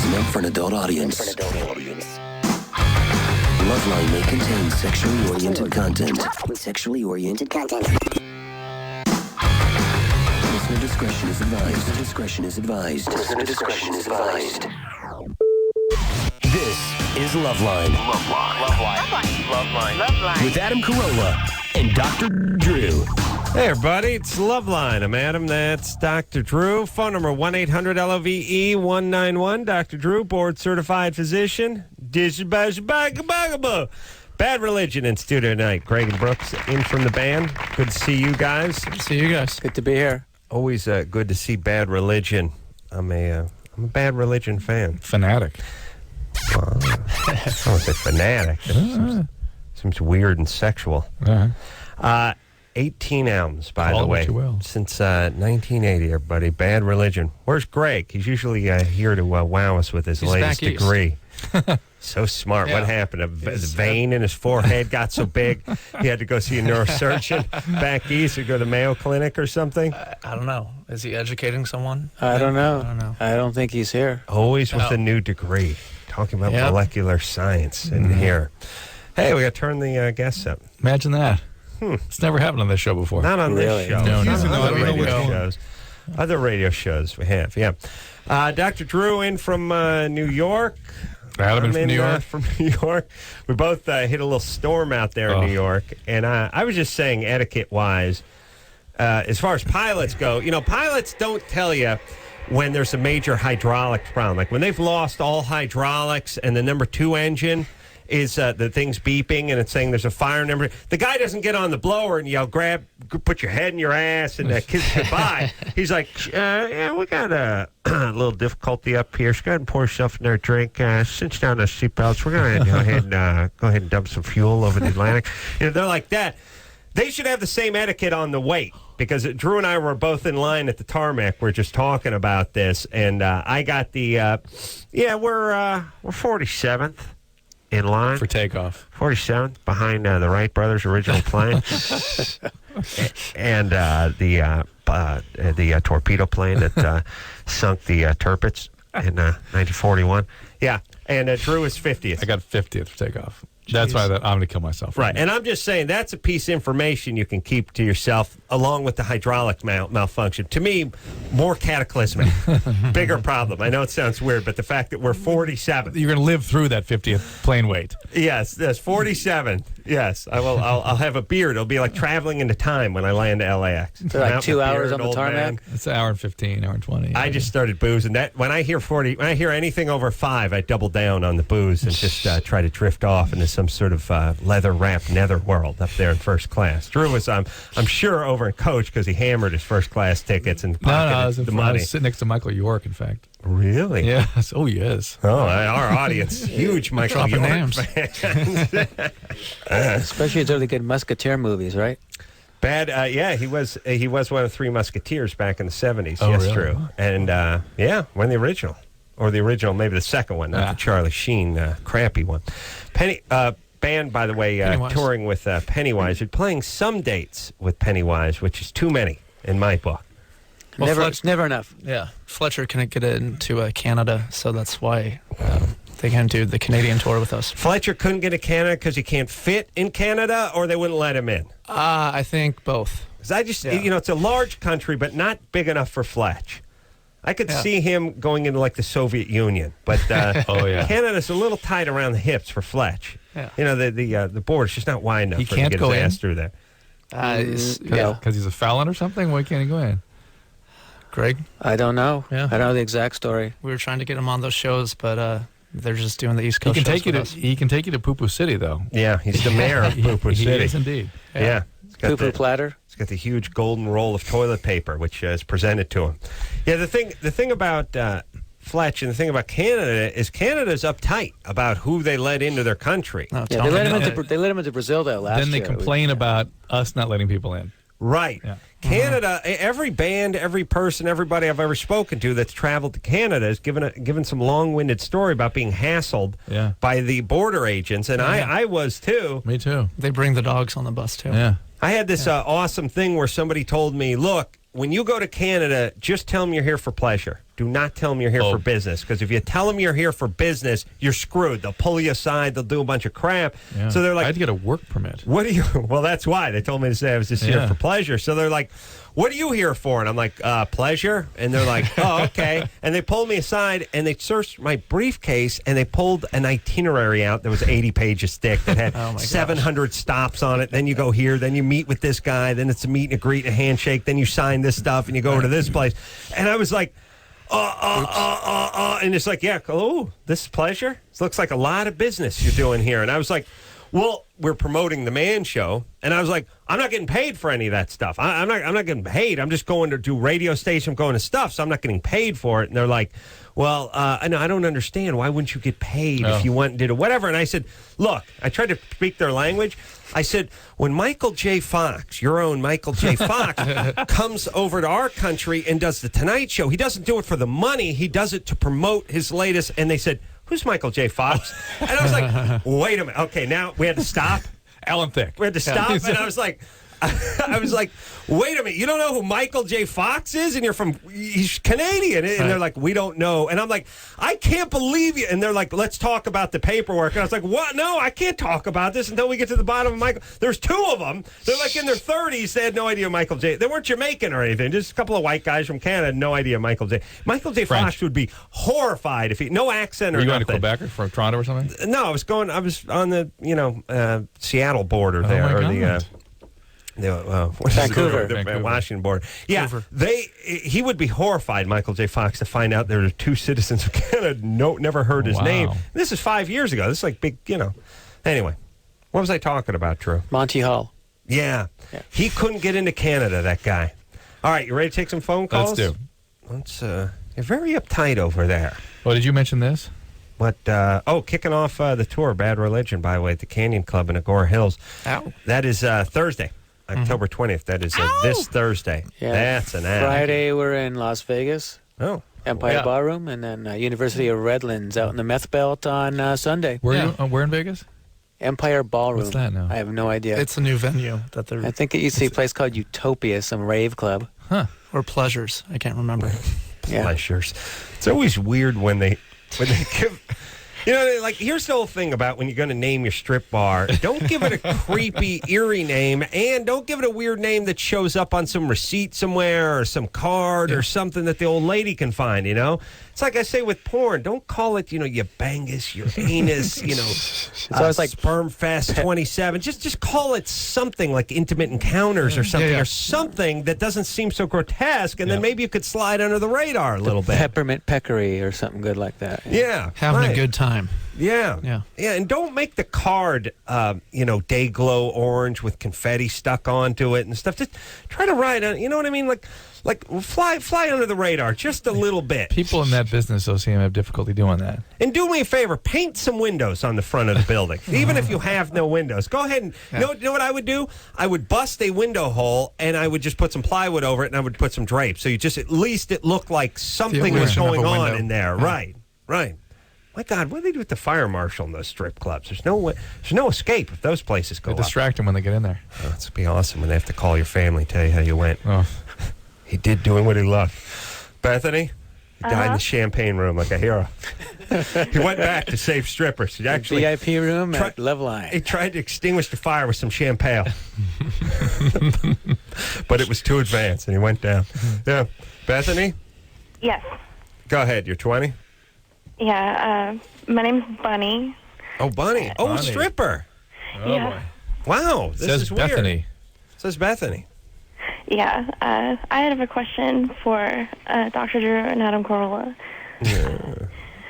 is meant for an adult audience. Loveline may contain sexually oriented content. Listener discretion is advised. Listener discretion is advised. This is Loveline. Loveline. With Adam Carolla and Dr. Drew. Hey, everybody, it's Loveline. I'm Adam, that's Dr. Drew. Phone number 1-800-LOVE-191. Dr. Drew, board-certified physician. Bad Religion in studio tonight. Greg and Brooks in from the band. Good to see you guys. Good to see you guys. Good to be here. Always good to see Bad Religion. I'm a Bad Religion fan. Fanatic. Well, I don't say fanatic. Seems weird and sexual. 18 albums, by the way, since 1980, everybody. Bad Religion. Where's Greg? He's usually here to wow us with his latest degree. So smart. Yeah. What happened? The vein in his forehead got so big he had to go see a neurosurgeon back east or go to Mayo Clinic or something? I don't know. Is he educating someone? I don't know. I don't think he's here. Always with a new degree. Talking about molecular science in here. Hey, we got to turn the guests up. Imagine that. It's never happened on this show before. Not on this show. No, other radio shows. Other radio shows we have, yeah. Dr. Drew in from New York. Adam from New York. From New York. We both hit a little storm out there in New York. And I was just saying, etiquette-wise, as far as pilots go, pilots don't tell you when there's a major hydraulics problem. Like when they've lost all hydraulics and the number 2 engine is the thing's beeping and it's saying there's a fire number. The guy doesn't get on the blower and yell, put your head in your ass and kiss goodbye. He's like, yeah, we got a little difficulty up here. So go ahead and pour yourself another drink. Cinch down those seatbelts. We're going to go ahead and dump some fuel over the Atlantic. They're like that. They should have the same etiquette on the weight because Drew and I were both in line at the tarmac. We're just talking about this, and I got the we're 47th. In line for takeoff. 47th behind the Wright brothers' original plane, and the torpedo plane that sunk the Tirpitz in 1941. Yeah, and Drew is 50th. I got 50th for takeoff. That's why I'm going to kill myself. Right, and I'm just saying that's a piece of information you can keep to yourself along with the hydraulic malfunction. To me, more cataclysmic, bigger problem. I know it sounds weird, but the fact that we're 47th. You're going to live through that 50th plane wait. Yes, 47th. Yes, I will. I'll have a beard. It'll be like traveling into time when I land to LAX. So like 2 hours on the tarmac? It's an hour and 15, hour and 20. I just started boozing. That when I hear anything over 5, I double down on the booze and just try to drift off into some sort of leather-wrapped netherworld up there in first class. Drew was, I'm sure, over in coach because he hammered his first-class tickets and pocketed the money. I was sitting next to Michael York, in fact. Really? Yes. Oh, yes. Oh, our audience, huge Michael York names. Fans. Especially those really good Musketeer movies, right? Bad, he was one of the 3 Musketeers back in the 70s. Oh, yes, really? Drew. And, one of the original. Or the original, maybe the second one, not the Charlie Sheen crappy one. Band, by the way, touring with Pennywise. They're playing some dates with Pennywise, which is too many in my book. Well, it's never enough. Yeah, Fletcher couldn't get into Canada, so that's why they can't do the Canadian tour with us. Fletcher couldn't get to Canada because he can't fit in Canada, or they wouldn't let him in? I think both. Because I just, it's a large country, but not big enough for Fletch. I could see him going into like the Soviet Union, but Canada's a little tight around the hips for Fletch. Yeah. The border's just not wide enough for him to get his ass through there. Because he's a felon or something? Why can't he go in? Greg? I don't know. Yeah. I don't know the exact story. We were trying to get him on those shows, but they're just doing the East Coast shows with us. He can take you to Poo-Poo City, though. Yeah, he's the mayor of Poo-Poo City. He is indeed. Yeah. Poo-Poo platter. He's got the huge golden roll of toilet paper, which is presented to him. Yeah, the thing about Fletch and the thing about Canada is Canada's uptight about who they let into their country. Oh, they let him into Brazil, though, last year. Then they complain about us not letting people in. Right. Yeah. Canada, every band, every person, everybody I've ever spoken to that's traveled to Canada has given some long-winded story about being hassled by the border agents, and I was too. Me too. They bring the dogs on the bus, too. Yeah. I had this awesome thing where somebody told me, look, when you go to Canada, just tell them you're here for pleasure. do not tell them you're here for business, because if you tell them you're here for business, you're screwed. They'll pull you aside. They'll do a bunch of crap. Yeah. So they're like, I had to get a work permit. what are you? Well, that's why they told me to say I was just here for pleasure. So they're like, what are you here for? And I'm like, pleasure. And they're like, oh, okay. And they pulled me aside and they searched my briefcase and they pulled an itinerary out that was 80 pages thick that had 700 stops on it. Then you go here, then you meet with this guy, then it's a meet and a greet and a handshake, then you sign this stuff and you go over to this place. And I was like, and it's like, yeah, oh, this is pleasure. This looks like a lot of business you're doing here. And I was like, well, we're promoting the Man Show, and I was like, I'm not getting paid for any of that stuff. I'm not getting paid. I'm just going to do radio station, I'm going to stuff, so I'm not getting paid for it. And they're like, well, I don't understand. Why wouldn't you get paid if you went and did it, whatever? And I said, look, I tried to speak their language. I said, when Michael J. Fox, your own Michael J. Fox, comes over to our country and does the Tonight Show, he doesn't do it for the money. He does it to promote his latest. And they said, who's Michael J. Fox? And I was like, wait a minute. Okay, now we had to stop. Alan Thicke. We had to stop, and I was like, wait a minute. You don't know who Michael J. Fox is? And he's Canadian. And they're like, we don't know. And I'm like, I can't believe you. And they're like, let's talk about the paperwork. And I was like, what? No, I can't talk about this until we get to the bottom of Michael. There's two of them. They're like in their 30s. They had no idea Michael J. They weren't Jamaican or anything. Just a couple of white guys from Canada had no idea Michael J. Michael J. Fox would be horrified if no accent or nothing. Were you going to Quebec or from Toronto or something? No, I was on the, Seattle border there. Oh, my or God. Vancouver. The Washington border. Yeah, he would be horrified, Michael J. Fox, to find out there are two citizens of Canada. Never heard his name. This is 5 years ago. This is like big, Anyway, what was I talking about, Drew? Monty Hall. Yeah. He couldn't get into Canada, that guy. All right, you ready to take some phone calls? Let's do. You're very uptight over there. Oh, did you mention this? What? Kicking off the tour, Bad Religion, by the way, at the Canyon Club in Agora Hills. Ow. That is Thursday. October 20th. That is this Thursday. Yeah. That's an ad. Friday, we're in Las Vegas. Oh. Empire Ballroom, and then University of Redlands out in the Meth Belt on Sunday. Where in Vegas? Empire Ballroom. What's that now? I have no idea. It's a new venue that they're. I think it used to be a place called Utopia, some rave club. Huh. Or Pleasures. I can't remember. Yeah. Pleasures. It's always weird when they give. Here's the whole thing about when you're going to name your strip bar. Don't give it a creepy, eerie name, and don't give it a weird name that shows up on some receipt somewhere or some card or something that the old lady can find, It's like I say with porn. Don't call it, your bangus, your anus, It's always like Sperm Fest 27. Just call it something like Intimate Encounters or something, or something that doesn't seem so grotesque, and then maybe you could slide under the radar a little bit. Peppermint Peccary or something good like that. Yeah. Having a good time. Yeah, and don't make the card, day glow orange with confetti stuck onto it and stuff. Just try to ride on. You know what I mean? Like fly under the radar just a little bit. People in that business, OCM, have difficulty doing that. And do me a favor, paint some windows on the front of the building, even if you have no windows. Go ahead and you know what I would do? I would bust a window hole and I would just put some plywood over it and I would put some drapes, so you just at least it looked like something was going on in there. Yeah. Right. My God, what do they do with the fire marshal in those strip clubs? There's no escape if those places go They distract them when they get in there. Oh, it's be awesome when they have to call your family, tell you how you went. Oh. He did doing what he loved. Bethany, he died in the champagne room like a hero. He went back to save strippers. He actually VIP room at Loveline. He tried to extinguish the fire with some champagne, but it was too advanced, and he went down. Yeah, Bethany. Yes. Go ahead. You're 20. Yeah, my name's Bunny. Oh, Bunny. Oh, Bunny. Stripper. Oh, Yeah. boy. Wow, this Says is weird. Bethany. Says Bethany. Yeah, I have a question for Dr. Drew and Adam Carolla.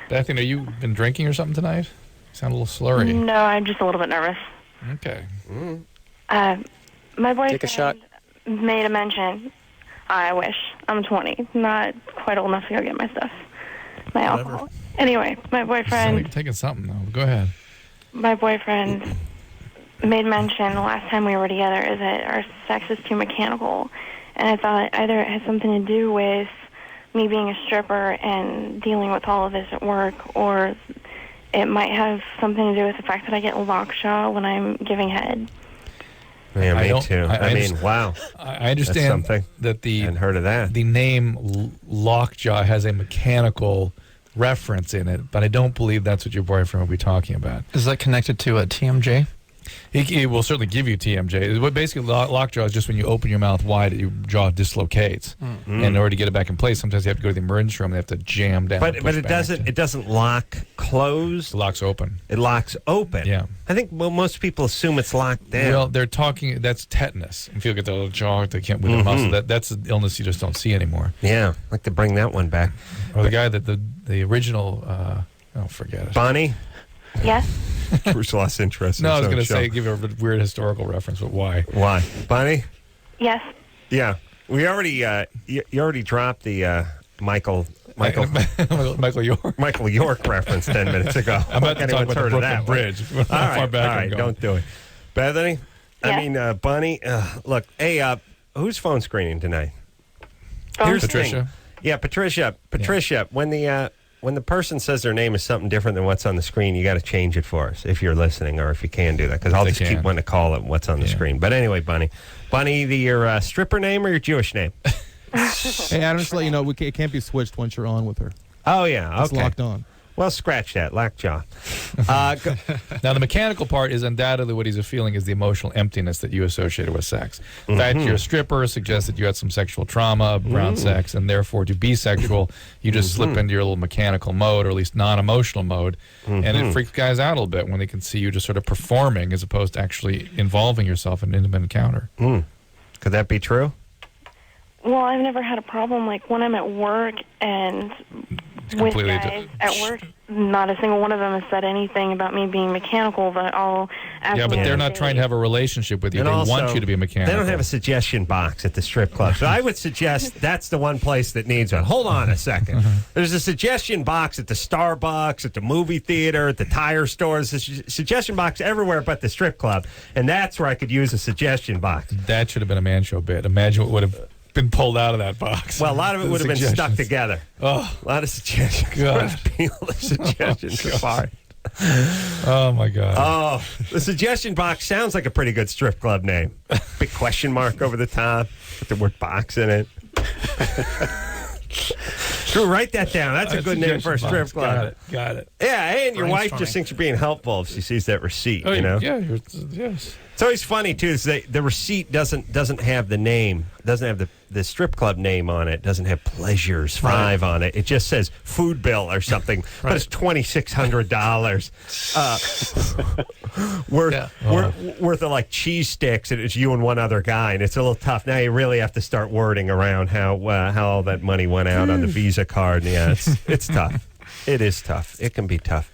Bethany, are you been drinking or something tonight? You sound a little slurry. No, I'm just a little bit nervous. Okay. My boyfriend Take a shot. made a mention. I wish. I'm 20. Not quite old enough to go get my stuff. My alcohol. Anyway, my boyfriend... You're taking something, though. Go ahead. My boyfriend made mention the last time we were together is that our sex is too mechanical. And I thought either it has something to do with me being a stripper and dealing with all of this at work, or it might have something to do with the fact that I get lockjaw when I'm giving head. Yeah, I me don't- too. I mean, wow. I understand something. that I hadn't heard of that. the name Lockjaw has a mechanical reference in it, but I don't believe that's what your boyfriend would be talking about. Is that connected to a TMJ? He will certainly give you TMJ. What basically lockjaw is just when you open your mouth wide, your jaw dislocates, and in order to get it back in place, sometimes you have to go to the emergency room. They have to jam down. But and push it back. doesn't lock closed. It locks open. It locks open. Yeah. I think most people assume it's locked down. Well, they're talking. That's tetanus. If you look at the little jaw, they can't move their muscle. That's an illness you just don't see anymore. Yeah, I'd like to bring that one back. Or the guy that the original. Forget it. Bonnie? Yes. Bruce lost interest. No, I was going going to say give a weird historical reference, but why? Why? Bonnie? Yes. Yeah. We already, you already dropped the Michael Michael York. Michael York reference 10 minutes ago. I'm about to talk Anyone's about the heard of Brooklyn that Bridge. one. How All far right, back all I'm right, going. don't do it. Bethany? I Yeah. mean, Bonnie, look, hey, who's phone screening tonight? Phone Here's the Patricia. thing. Yeah, Patricia, when the person says their name is something different than what's on the screen, you got to change it for us if you're listening or if you can do that, because I'll They just keep can. wanting to call it what's on the Yeah. screen. But anyway, Bunny, either your stripper name or your Jewish name? Hey, Adam, just to let you know, it can't be switched once you're on with her. Oh, yeah. It's Okay. locked on. Well, scratch that. Lockjaw. Now, the mechanical part is undoubtedly what he's feeling is the emotional emptiness that you associated with sex. The fact you're a stripper suggests that you had some sexual trauma around sex, and therefore, to be sexual, you just slip into your little mechanical mode, or at least non-emotional mode, and it freaks guys out a little bit when they can see you just sort of performing as opposed to actually involving yourself in an intimate encounter. Could that be true? Well, I've never had a problem. Like when I'm at work and with completely guys at work, not a single one of them has said anything about me being mechanical, but I'll Yeah, but they're not trying to have a relationship with you. And They also, want you to be mechanical. They don't have a suggestion box at the strip club. So I would suggest that's the one place that needs one. Hold on a second. There's a suggestion box at the Starbucks, at the movie theater, at the tire stores. There's a suggestion box everywhere but the strip club. And that's where I could use a suggestion box. That should have been a man show bit. Imagine what would have been pulled out of that box. Well, a lot of it would have been stuck together. Oh, A lot of suggestions. God. Peel the suggestions apart. oh my God. Oh, the suggestion box sounds like a pretty good strip club name. Big question mark over the top. Put the word box in it. Drew, write that down. That's a good name for a strip club. Got it. Yeah, and your wife Brainstorming. just thinks you're being helpful if she sees that receipt. Oh, you know, yeah. Yes. it's always funny too. Is the receipt doesn't have the name, doesn't have the strip club name on it, doesn't have Pleasures 5 on it. It just says food bill or something, but it's $2,600 worth of like cheese sticks, and it's you and one other guy, and it's a little tough. Now you really have to start wording around how all that money went out on the Visa card. And yeah, it's tough. It is tough. It can be tough.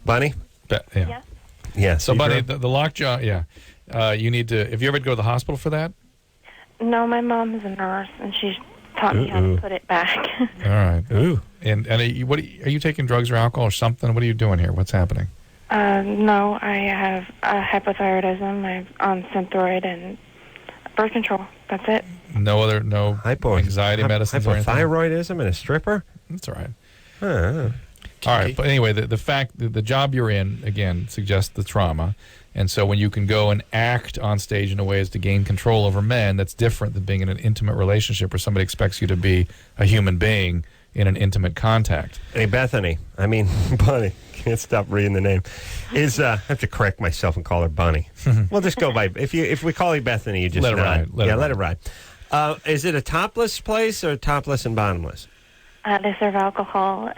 Bunny? Yeah. Yes. Yeah. So, buddy, the lockjaw, you need to, if you ever go to the hospital for that? No, my mom is a nurse, and she's taught me how to put it back. All right. Ooh. And are you taking drugs or alcohol or something? What are you doing here? What's happening? No, I have hypothyroidism. I'm on Synthroid and birth control. That's it. No anxiety medicines or anything? Hypothyroidism and a stripper? That's all right. Huh. All right, but anyway, the fact that the job you're in, again, suggests the trauma. And so when you can go and act on stage in a way as to gain control over men, that's different than being in an intimate relationship where somebody expects you to be a human being in an intimate contact. Hey, Bethany. Bunny. Can't stop reading the name. I have to correct myself and call her Bunny. We'll just go by, if we call you Bethany, you just Let it nod. ride. Let it ride. Is it a topless place or topless and bottomless? They serve alcohol.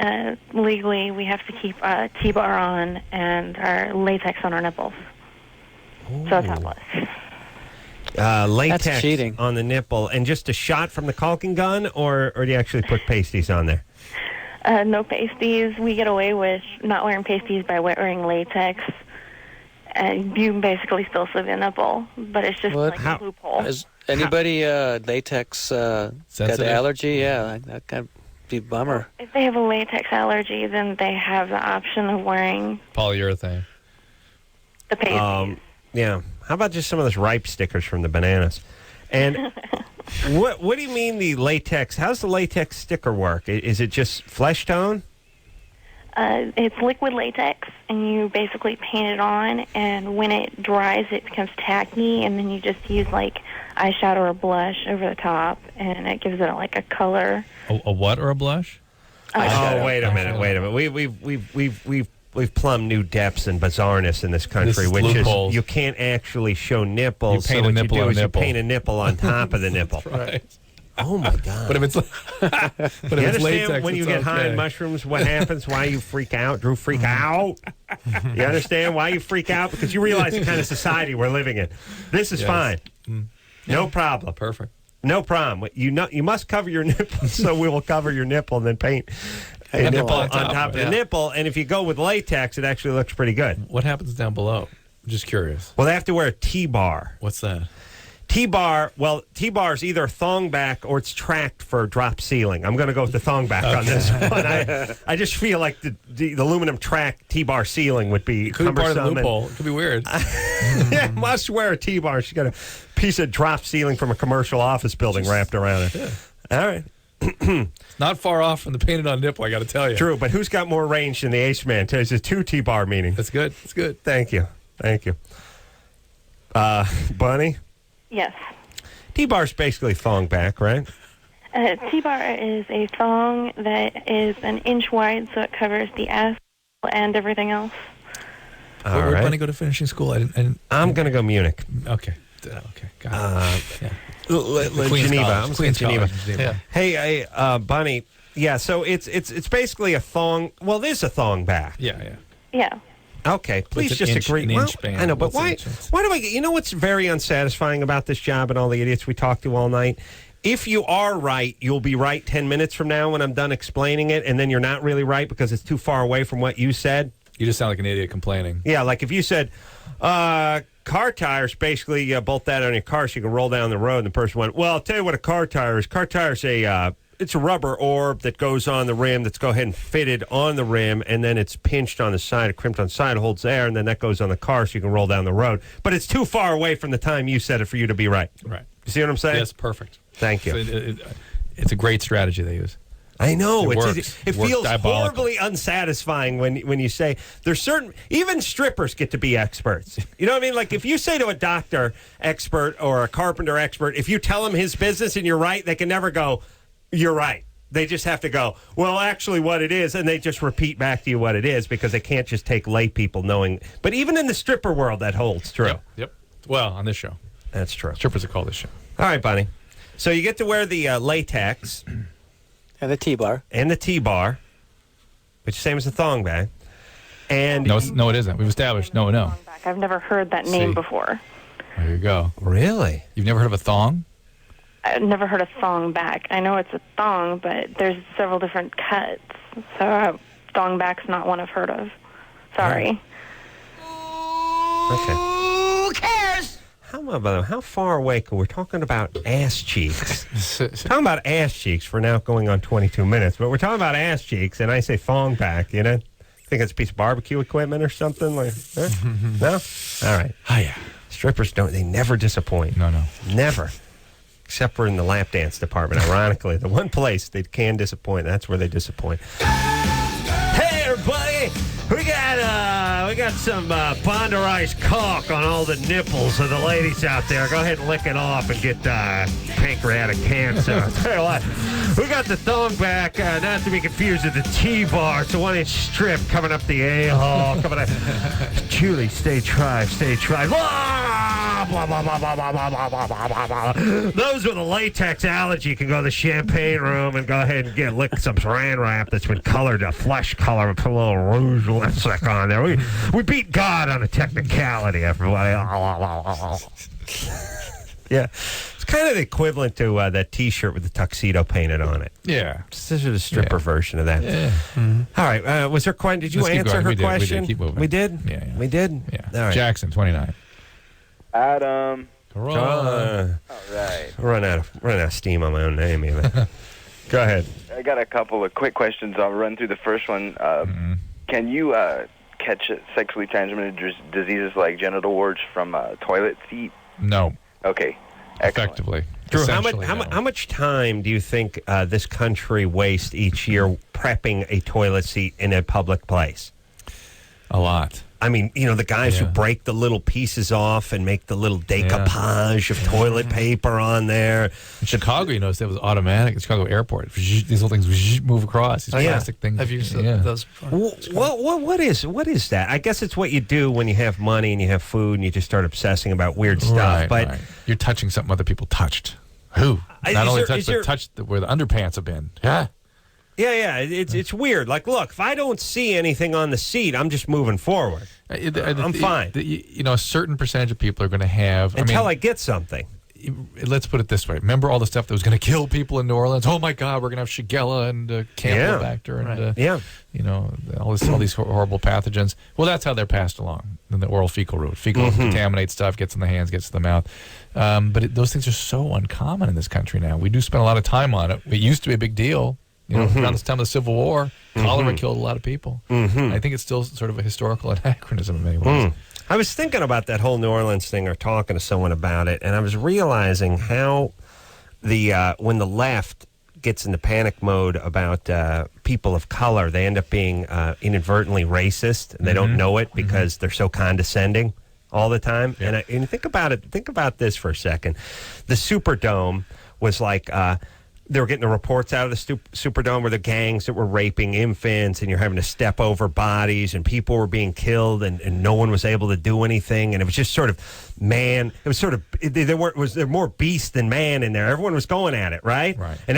Legally, we have to keep a T-bar on and our latex on our nipples. So it's topless. Latex That's cheating. on the nipple, and just a shot from the caulking gun, or do you actually put pasties on there? No pasties. We get away with not wearing pasties by wearing latex. And you basically still see the nipple, but it's just What? like a loophole. Is anybody latex got Sensitive? the allergy? Yeah, that kind of be a bummer. If they have a latex allergy, then they have the option of wearing Polyurethane. the pasties. Yeah. How about just some of those ripe stickers from the bananas? And what do you mean the latex? How's the latex sticker work? Is it just flesh tone? It's liquid latex, and you basically paint it on, and when it dries, it becomes tacky, and then you just use, like, eyeshadow or blush over the top, and it gives it, like, a color. A what or a blush? Oh, wait a minute. We've plumbed new depths and bizarreness in this country, This is which loopholes. is you can't actually show nipples. You paint so a what nipple you do on a is nipple. you paint a nipple on top of the nipple. Right. Oh my God! But if it's You it's understand latex, when you it's get high okay. on mushrooms, what happens? Why you freak out? Drew, freak out. You understand why you freak out? Because you realize the kind of society we're living in. This is Yes. fine. No problem. Perfect. No problem. You must cover your nipple, so we will cover your nipple and then paint a nipple on top of the yeah. nipple. And if you go with latex, it actually looks pretty good. What happens down below? I'm just curious. Well, they have to wear a T-bar. What's that? T-bar is either thong back or it's tracked for drop ceiling. I'm going to go with the thong back on this one. I just feel like the aluminum track T-bar ceiling would be It could be part of the cumbersome. loophole. It could be weird. Yeah, must wear a T-bar. She's got a piece of drop ceiling from a commercial office building wrapped around her. Yeah. All right. It's not far off from the painted on nipple, I got to tell you. True, but who's got more range than the Ace Man? It's a 2 T-bar meaning. That's good. That's good. Thank you. Bunny? Yes. T-bar's basically thong back, right? T-bar is a thong that is an inch wide, so it covers the ass and everything else. All Where right. did Bunny go to finishing school? I'm going to go Munich. Okay. Okay. Got it. Yeah. Queen's Geneva. College. I'm Queen's saying Geneva. College, Geneva. Yeah. Hey, Bunny. Yeah, so it's basically a thong. Well, it is a thong back. Yeah. Yeah. Okay, please It's an just inch- agree. an Well, inch band. I know, but What's an why? inch? Why do I get? You know what's very unsatisfying about this job and all the idiots we talk to all night? If you are right, you'll be right 10 minutes from now when I'm done explaining it, and then you're not really right because it's too far away from what you said. You just sound like an idiot complaining. Yeah, like if you said, car tires, basically bolt that on your car so you can roll down the road, and the person went, well, I'll tell you what a car tire is. Car tire's it's a rubber orb that goes on the rim that's go ahead and fitted on the rim, and then it's pinched on the side, crimped on the side, holds air, and then that goes on the car so you can roll down the road. But it's too far away from the time you said it for you to be right. Right. You see what I'm saying? Yes, perfect. Thank you. So it's a great strategy they use. I know It it's works. it It works feels diabolical. horribly unsatisfying when you say there's certain even strippers get to be experts. You know what I mean? Like if you say to a doctor expert or a carpenter expert, if you tell them his business and you're right, they can never go, "You're right." They just have to go, "Well, actually, what it is," and they just repeat back to you what it is because they can't just take lay people knowing. But even in the stripper world, that holds true. Yep. Well, on this show, That's true. strippers are called this show. All right, Bunny. So you get to wear the latex. And the T-bar. And the T-bar, which is the same as the thong bag. And No, it isn't. We've established. No. I've never heard that name See. before. There you go. really? You've never heard of a thong? I've never heard of thong back. I know it's a thong, but there's several different cuts. So thong back's not one I've heard of. Sorry. Okay. Who cares? How far away can we're talking about ass cheeks? Talking about ass cheeks for now going on 22 minutes, but we're talking about ass cheeks, and I say thong back, you know? Think it's a piece of barbecue equipment or something? Like, huh? No? All right. Oh, yeah. Strippers they never disappoint. No. Never. Except for in the lap dance department, ironically. The one place they can disappoint, that's where they disappoint. Hey, everybody! We got some bonderized caulk on all the nipples of the ladies out there. Go ahead and lick it off and get pancreatic cancer. I'll tell you what, we got the thong back, not to be confused with the T-bar. It's a 1-inch strip coming up the A-hole. Coming up. Julie, stay dry. Blah, blah, blah, blah, blah, blah, blah, blah, blah, blah. Those with a latex allergy can go to the champagne room and go ahead and lick some saran wrap that's been colored a flesh color and put a little rouge lipstick on there. We beat God on a technicality, everybody. Yeah. It's kind of the equivalent to that T-shirt with the tuxedo painted on it. Yeah. This is a stripper version of that. Yeah. All right. Was there question? Did you Let's keep answer going. her We did. question? Keep moving. We did? Yeah. We did? Yeah. All right. Jackson, 29. Adam. Carolla. All right. Run out of steam on my own name, even. Go ahead. I got a couple of quick questions. I'll run through the first one. Can you catch sexually transmitted diseases like genital warts from toilet seat? No. Okay. Excellent. Effectively. Drew, Essentially, how much time do you think this country wastes each year prepping a toilet seat in a public place? A lot. I mean, the guys who break the little pieces off and make the little decoupage of toilet paper on there. In Chicago, you notice that was automatic. In Chicago Airport, these little things move across. These plastic things. I've used those before. What is that? I guess it's what you do when you have money and you have food and you just start obsessing about weird stuff. But you're touching something other people touched. Who? Not only touched, but touched where the underpants have been. Yeah. Yeah, it's weird. Like, look, if I don't see anything on the seat, I'm just moving forward. I'm fine. A certain percentage of people are going to have... Until I get something. Let's put it this way. Remember all the stuff that was going to kill people in New Orleans? Oh, my God, we're going to have Shigella and Campylobacter and all these horrible pathogens. Well, that's how they're passed along in the oral fecal route. Fecal contaminates stuff, gets in the hands, gets to the mouth. But those things are so uncommon in this country now. We do spend a lot of time on it. It used to be a big deal. Around this time of the Civil War, cholera killed a lot of people. I think it's still sort of a historical anachronism in many ways. I was thinking about that whole New Orleans thing or talking to someone about it, and I was realizing how when the left gets into panic mode about people of color, they end up being inadvertently racist, and they don't know it because they're so condescending all the time. Yeah. And think about it. Think about this for a second. The Superdome was like... they were getting the reports out of the Superdome where the gangs that were raping infants and you're having to step over bodies and people were being killed and no one was able to do anything. And it was just sort of, there were more beast than man in there. Everyone was going at it, right? And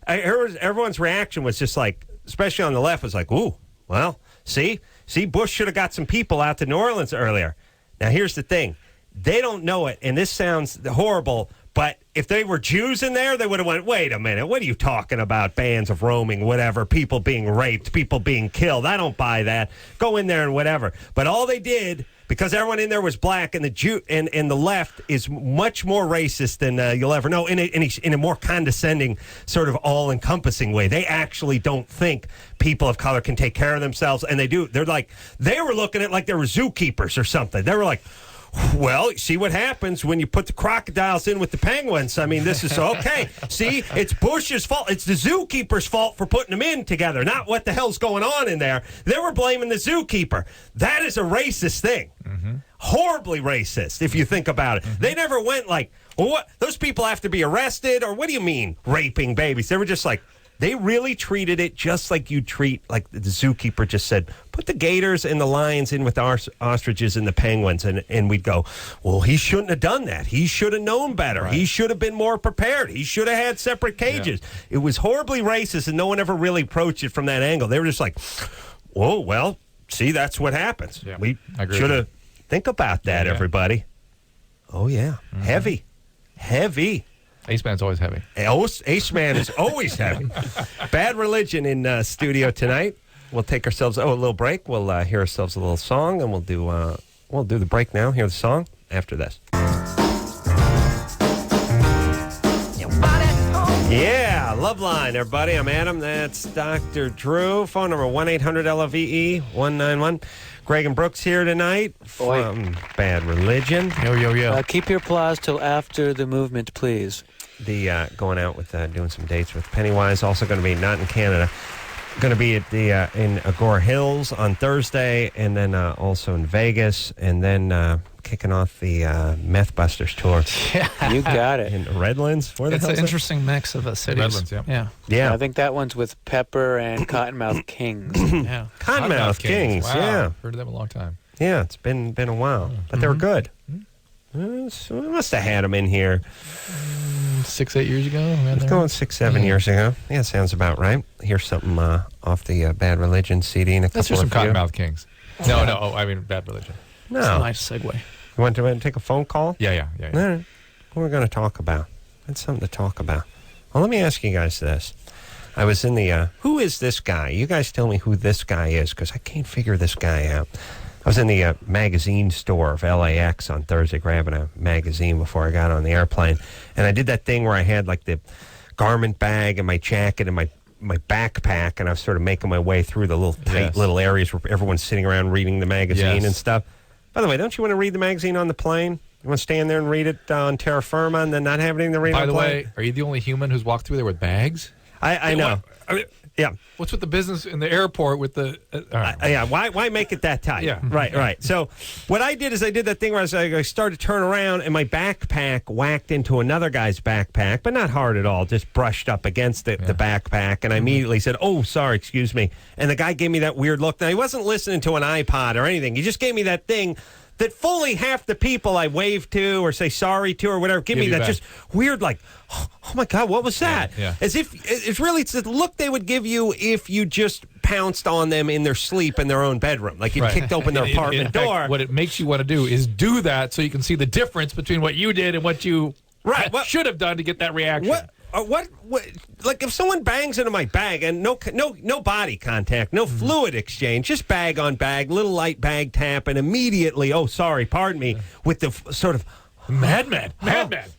everyone's reaction was just like, especially on the left, was like, ooh, well, see, Bush should have got some people out to New Orleans earlier. Now, here's the thing. They don't know it, and this sounds horrible, but if they were Jews in there, they would have went, wait a minute, what are you talking about? Bands of roaming, whatever, people being raped, people being killed. I don't buy that. Go in there and whatever. But all they did, because everyone in there was black, and the Jew and the left is much more racist than you'll ever know, in a more condescending, sort of all-encompassing way. They actually don't think people of color can take care of themselves, and they do. They were looking at like they were zookeepers or something. They were like, well, see what happens when you put the crocodiles in with the penguins. I mean, this is okay. See, it's Bush's fault. It's the zookeeper's fault for putting them in together, not what the hell's going on in there. They were blaming the zookeeper. That is a racist thing. Horribly racist, if you think about it. They never went like, well, what? Those people have to be arrested, or what do you mean, raping babies? They were just like, they really treated it just like you treat, like the zookeeper just said, put the gators and the lions in with the ostriches and the penguins. And we'd go, well, he shouldn't have done that. He should have known better. Right. He should have been more prepared. He should have had separate cages. Yeah. It was horribly racist, and no one ever really approached it from that angle. They were just like, whoa, well, see, that's what happens. Yeah. We should have. Think about that, everybody. Oh, yeah. Heavy. Ace-Man's always heavy. Ace-Man is always heavy. Bad Religion in studio tonight. We'll take ourselves a little break. We'll hear ourselves a little song, and we'll do the break now. Hear the song after this. Yeah, Loveline, everybody. I'm Adam. That's Dr. Drew. Phone number 1-800-LOVE-191. Greg and Brooks here tonight from Bad Religion. Yo. Keep your applause till after the movement, please. The going out with doing some dates with Pennywise. Also going to be not in Canada. Going to be at the in Agora Hills on Thursday, and then also in Vegas, and then kicking off the Meth Busters tour. Yeah, you got it. In Redlands. It's an interesting mix of cities. Redlands, yeah. I think that one's with Pepper and Cottonmouth Kings. Yeah, Cottonmouth Kings. Wow. Yeah, Heard of them a long time. Yeah, it's been a while, but they were good. So we must have had them in here 6-8 years ago. It's going 6-7 years ago. Yeah, sounds about right. Here's something off the Bad Religion CD in a couple Let's hear some of Cottonmouth Kings. No, I mean Bad Religion. No. That's a nice segue. You want to take a phone call? Yeah. All right. What we're going to talk about. That's something to talk about. Well, let me ask you guys this. I was in the, who is this guy? You guys tell me who this guy is, because I can't figure this guy out. I was in the magazine store of LAX on Thursday grabbing a magazine before I got on the airplane. And I did that thing where I had like the garment bag and my jacket and my backpack, and I was sort of making my way through the little tight little areas where everyone's sitting around reading the magazine and stuff. By the way, don't you want to read the magazine on the plane? You want to stand there and read it on terra firma and then not have anything to read By on the plane? way, are you the only human who's walked through there with bags? I know. Yeah. What's with the business in the airport with the? All right. Yeah, why make it that tight? Yeah. Right. So what I did is I did that thing where I started to turn around and my backpack whacked into another guy's backpack, but not hard at all, just brushed up against the backpack. And I immediately said, oh, sorry, excuse me. And the guy gave me that weird look. Now, he wasn't listening to an iPod or anything. He just gave me that thing that fully half the people I wave to or say sorry to or whatever give me that back. just weird, like, oh my God, what was that? Yeah. As if it's the look they would give you if you just pounced on them in their sleep in their own bedroom, like you kicked open their apartment in fact, door. what it makes you want to do is do that so you can see the difference between what you did and what you should have done to get that reaction. What? Like if someone bangs into my bag and no body contact, no fluid exchange, just bag on bag, little light bag tap, and immediately, oh, sorry, pardon me, with the sort of madman.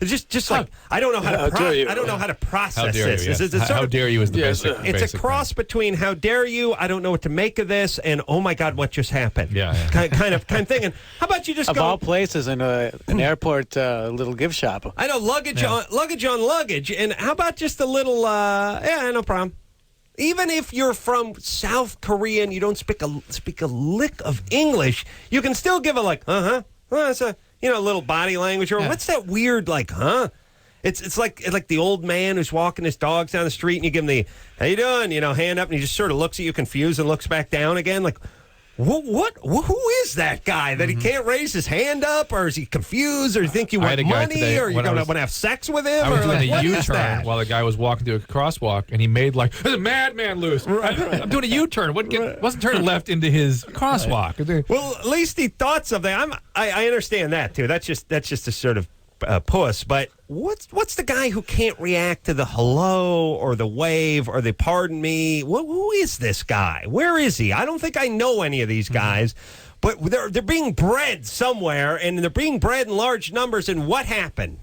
Just like I don't know how to. I don't know how to process this. You, It's how dare you is the basic. It's basic a cross between how dare you, I don't know what to make of this, and oh my God, what just happened? Yeah. Kind of thing. And how about you just Of go? all places, in an airport little gift shop. I know luggage on luggage, and how about just a little? No problem. Even if you're from South Korea and you don't speak a lick of English, you can still give a like, well, it's a little body language, or what's that weird like, huh? It's like the old man who's walking his dogs down the street, and you give him the how you doing, hand up, and he just sort of looks at you confused and looks back down again, like. What? Who is that guy that he can't raise his hand up, or is he confused, or you think you want money, or you're going to want to have sex with him? I was doing like, a U-turn while the guy was walking through a crosswalk, and he made like there's a madman loose. I'm doing a U-turn. Wasn't turning left into his crosswalk. Well, at least he thought something. I understand that too. That's just a sort of puss. But what's the guy who can't react to the hello or the wave or the pardon me? Who is this guy? Where is he? I don't think I know any of these guys. But they're being bred somewhere, and they're being bred in large numbers. And what happened?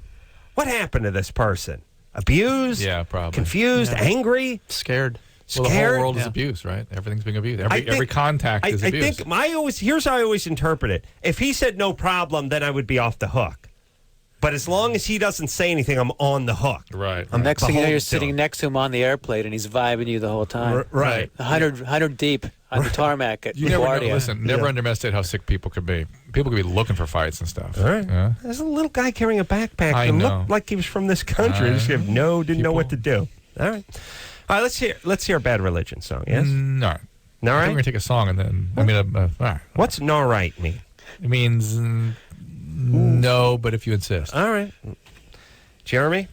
What happened to this person? Abused? Yeah, probably. Confused? Angry? Scared. Well, the whole world is abuse, right? Everything's being abused. Every contact is abuse. Here's how I always interpret it. If he said no problem, then I would be off the hook. But as long as he doesn't say anything, I'm on the hook. Right. Next thing you know, you're sitting next to him on the airplane, and he's vibing you the whole time. Right. 100 deep on the tarmac at LaGuardia. Never underestimate how sick people could be. People could be looking for fights and stuff. All right. Yeah. There's a little guy carrying a backpack I that know. looked like he was from this country. Just didn't know what to do. All right. Let's hear a Bad Religion song, yes? No. All I think right. we're going to take a song and then, all right. What's no right mean? It means no, but if you insist. All right. Jeremy,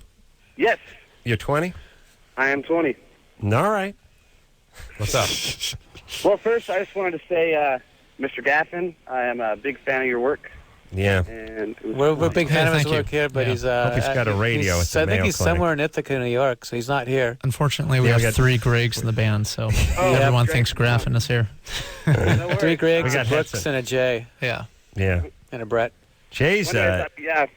Yes, you're 20? I am 20. All right. What's up? Well, first, I just wanted to say, Mr. Gaffin, I am a big fan of your work. Yeah. And it was We're a big fan of his thank you. work here, but he's Hope he's got a radio at the I think Mayo he's Clinic. somewhere in Ithaca, New York, so he's not here. Unfortunately, we Yeah, we have got- 3 Gregs in the band, so Oh, everyone Greg. thinks Graffin is here. No worries. 3 Gregs, We got a Brooks, Hudson. and a Jay, Yeah. Yeah. and a Brett. Jay's Yeah.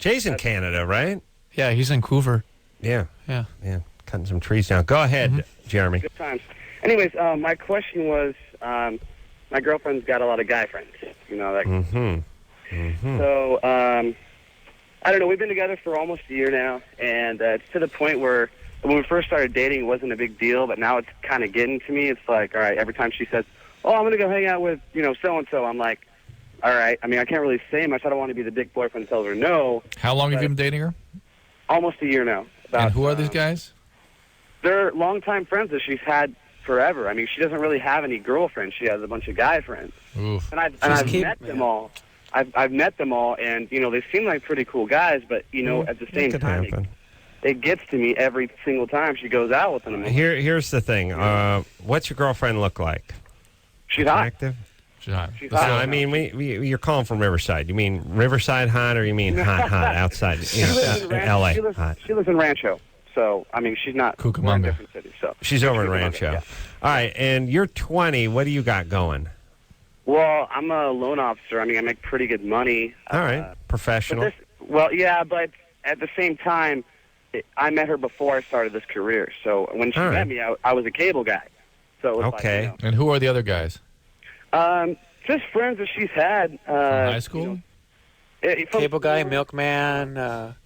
in Canada, right? Yeah, he's in Vancouver. Yeah. Yeah. Yeah. Cutting some trees down. Go ahead, Jeremy. Good times. Anyways, my question was, my girlfriend's got a lot of guy friends. So, I don't know. We've been together for almost a year now, and it's to the point where when we first started dating, it wasn't a big deal, but now it's kind of getting to me. It's like, all right, every time she says, oh, I'm going to go hang out with, so-and-so, I'm like, all right. I mean, I can't really say much. I don't want to be the dick boyfriend that tells her no. How long have you been dating her? Almost a year now. And who are these guys? They're longtime friends that she's had forever. I mean, she doesn't really have any girlfriends. She has a bunch of guy friends. Oof. And I've met them all. I've met them all, and, they seem like pretty cool guys, but, at the same time, it gets to me every single time she goes out with them. Here's the thing. What's your girlfriend look like? She's hot. Attractive? She's hot. No, I mean, you're calling from Riverside. You mean Riverside hot, or you mean hot outside, L.A. hot? She lives in Rancho, so, I mean, she's not in a Cucamonga. different city. So. She's over in Rancho. Yeah. All right, and you're 20. What do you got going? Well, I'm a loan officer. I mean, I make pretty good money. All right, professional. But at the same time, I met her before I started this career. So when she met me, I was a cable guy. So it was okay. And who are the other guys? just friends that she's had. From high school? Cable guy, milkman,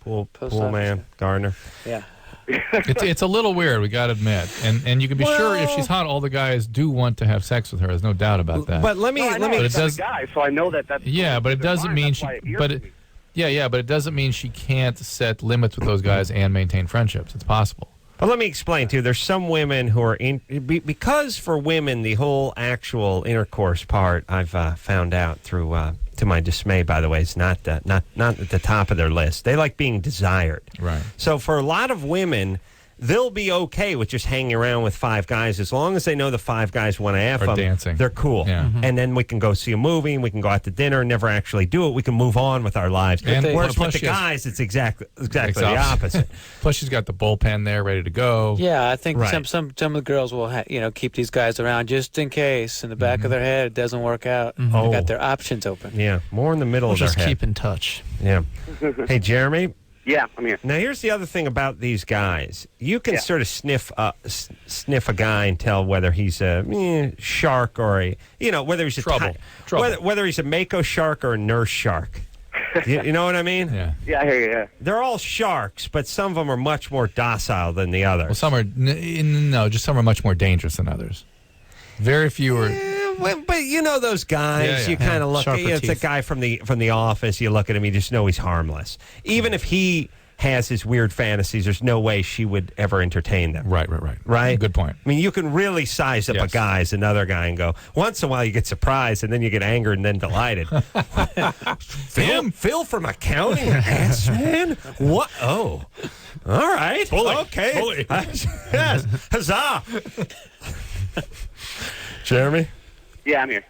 Pool Post office. man, gardener. yeah. It's a little weird, we got to admit. And you can be sure if she's hot, all the guys do want to have sex with her. There's no doubt about that. But let me. No, I know, But it it's not does- a guy, so I know that's yeah, but it doesn't fine. mean That's she. why it irks But it, me. yeah, but it doesn't mean she can't set limits with those guys and maintain friendships. It's possible. But let me explain too. There's some women who are because for women the whole actual intercourse part I've found out through to my dismay. By the way, is not at the top of their list. They like being desired. Right. So for a lot of women, they'll be okay with just hanging around with 5 guys as long as they know the 5 guys want to F Or them. dancing. They're cool. Yeah. And then we can go see a movie and we can go out to dinner and never actually do it. We can move on with our lives. And Whereas plus with the she has- guys, it's exactly Exactly. the opposite. Plus, she's got the bullpen there ready to go. Yeah, I think Right. some of the girls will keep these guys around just in case in the back of their head it doesn't work out. They Oh. got their options open. Yeah, more in the middle We'll of their just head. keep in touch. Yeah. Hey, Jeremy. Yeah, I'm here. Now, here's the other thing about these guys. You can sort of sniff a guy and tell whether he's a shark or whether he's a Trouble. whether he's a mako shark or a nurse shark. You know what I mean? Yeah. Yeah, I hear you. Yeah. They're all sharks, but some of them are much more docile than the others. Well, some are just some are much more dangerous than others. Very few are. But you know those guys. Yeah, yeah. You kind of look. Sharper It's a teeth. guy from the office. You look at him. You just know he's harmless. Even if he has his weird fantasies, there's no way she would ever entertain them. Right. Right? Good point. I mean, you can really size up a Yes. guy as another guy and go, once in a while you get surprised and then you get angered and then delighted. Phil from accounting? Ass man? What? Oh. All right. Bully. Okay. Bully. Yes. Huzzah. Jeremy? Yeah, I'm here.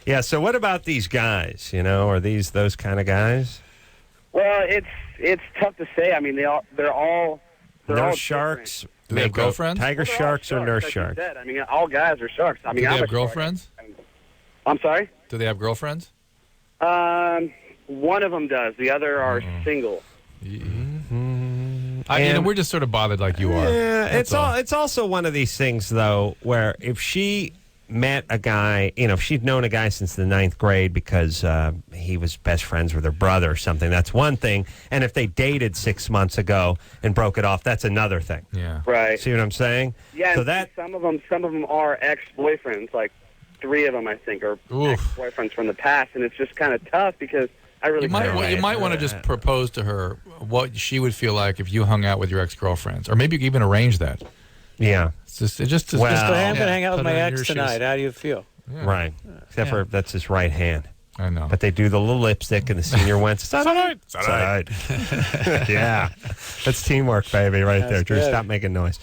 Yeah, so what about these guys? Are those kind of guys? Well, it's tough to say. I mean, they're all Nurse sharks? Do they have Mako- girlfriends? Tiger They're all sharks or nurse like you sharks? said. I mean, all guys are sharks. I Do mean, they I'm have a shark. girlfriends? I'm sorry. Do they have girlfriends? One of them does. The other are single. We're just sort of bothered like you are. Yeah, That's it's also one of these things though where if she met a guy, if she'd known a guy since the 9th grade because he was best friends with her brother or something, that's one thing. And if they dated 6 months ago and broke it off, that's another thing. Yeah. Right. See what I'm saying? Yeah. So and that some of them are ex-boyfriends. Like 3 of them, I think, are Oof. ex-boyfriends from the past, and it's just kind of tough because I really You might want to just propose to her what she would feel like if you hung out with your ex-girlfriends, or maybe you could even arrange that. yeah, It's just Well, Just go, hey, I'm yeah, going to hang out with put my it in ex your shoes. tonight. How do you feel? right. Except for that's his right hand. I know. But they do the little lipstick and the senior went, Side. Yeah. That's teamwork, baby, right That's there. Drew, good. stop making noise.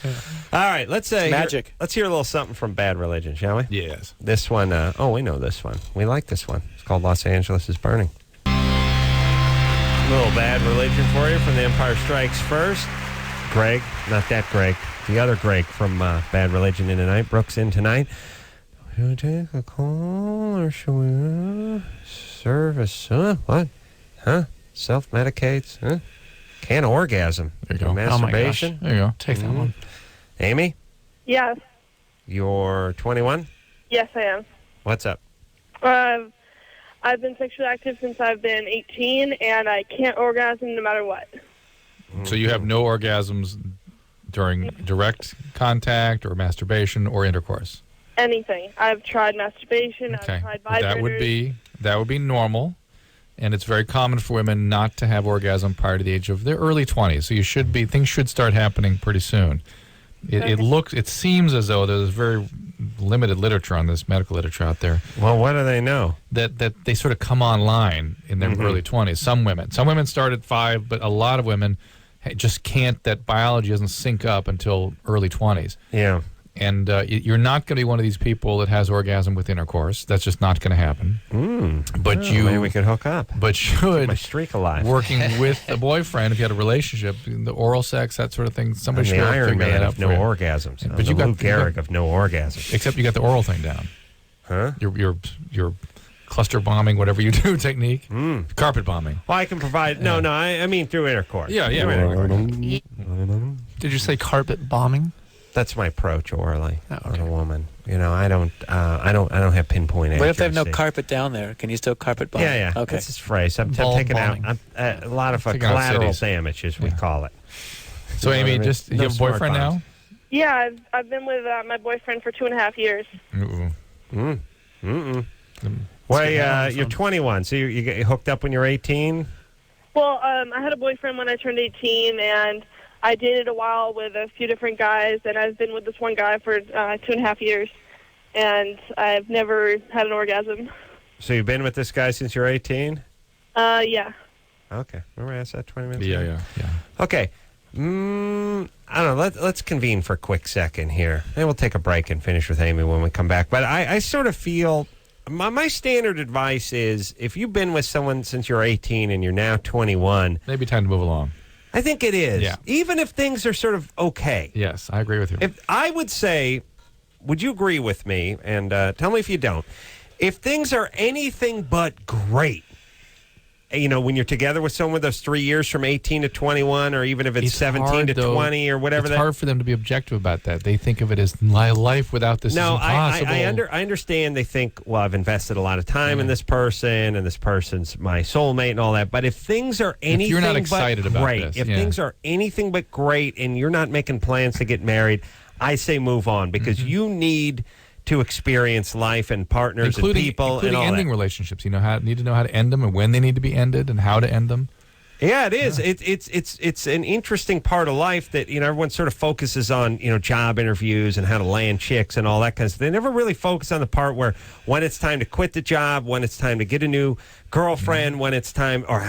All right, let's magic. Let's hear a little something from Bad Religion, shall we? Yes. This one, we know this one. We like this one. It's called Los Angeles is Burning. A little Bad Religion for you from The Empire Strikes First. Greg, not that Greg, the other Greg from Bad Religion in tonight. Brooks in tonight. Should we take a call or should we service? What? Huh? Self-medicates? Huh? Can't orgasm. There you go. Masturbation? There you go. Take that one. Amy, Yes. you're 21? Yes, I am. What's up? I've been sexually active since I've been 18, and I can't orgasm no matter what. So you have no orgasms during direct contact or masturbation or intercourse. Anything. I've tried masturbation. Okay. I've tried vibrators. That would be normal, and it's very common for women not to have orgasm prior to the age of their early 20s. So things should start happening pretty soon. It seems as though there's very limited literature on this, medical literature out there, Well, what do they know? that they sort of come online in their early 20s. Some women start at 5, but a lot of women just can't. That biology doesn't sync up until early 20s. Yeah. And you're not going to be one of these people that has orgasm with intercourse. That's just not going to happen. But Maybe we could hook up. but should My streak alive. working with a boyfriend, if you had a relationship, the oral sex, that sort of thing, I'm somebody the should Iron figure that Man out of for no you. orgasms. But I'm you the got- Lou you got- Gehrig of no orgasms. Except you got the oral thing down. Huh? Your cluster bombing, whatever you do technique. Carpet bombing. Well, I can provide. No, I mean through intercourse. Yeah. Did you say carpet bombing? That's my approach orally okay. on a woman. You know, I don't have pinpoint accuracy. What if they have no carpet down there? Can you still carpet bomb? Yeah. Okay. That's his phrase. I'm Ball taking bombing. out a lot of Taking out collateral cities. damage, as we call it. So, You know Amy, what I mean? just you No have a smart boyfriend bombs. now? Yeah, I've been with my boyfriend for 2.5 years. Well, you're 21, so you get hooked up when you're 18? Well, I had a boyfriend when I turned 18, and I dated a while with a few different guys, and I've been with this one guy for 2.5 years, and I've never had an orgasm. So you've been with this guy since you're 18? Yeah. Okay. Remember I asked that 20 minutes Yeah, ago? yeah. Okay. I don't know. Let's convene for a quick second here. And we'll take a break and finish with Amy when we come back. But I sort of feel my standard advice is if you've been with someone since you're 18 and you're now 21, Maybe time to move along. I think it is. Yeah. Even if things are sort of okay. Yes, I agree with you. If I would say, would you agree with me? And tell me if you don't. If things are anything but great, you know, when you're together with someone those 3 years from 18 to 21, or even if it's 17 hard, to though. 20 or whatever. It's hard for them to be objective about that. They think of it as life without this is impossible. I understand. They think, well, I've invested a lot of time in this person, and this person's my soulmate and all that. But if things are anything you're not but excited about great, this, if yeah. things are anything but great, and you're not making plans to get married, I say move on, because you need to experience life and partners and people including and all ending that. relationships. You need to know how to end them and when they need to be ended and how to end them. Yeah, it is. It's an interesting part of life that, you know, everyone sort of focuses on, you know, job interviews and how to land chicks and all that kind of stuff. They never really focus on the part where when it's time to quit the job, when it's time to get a new girlfriend, when it's time, or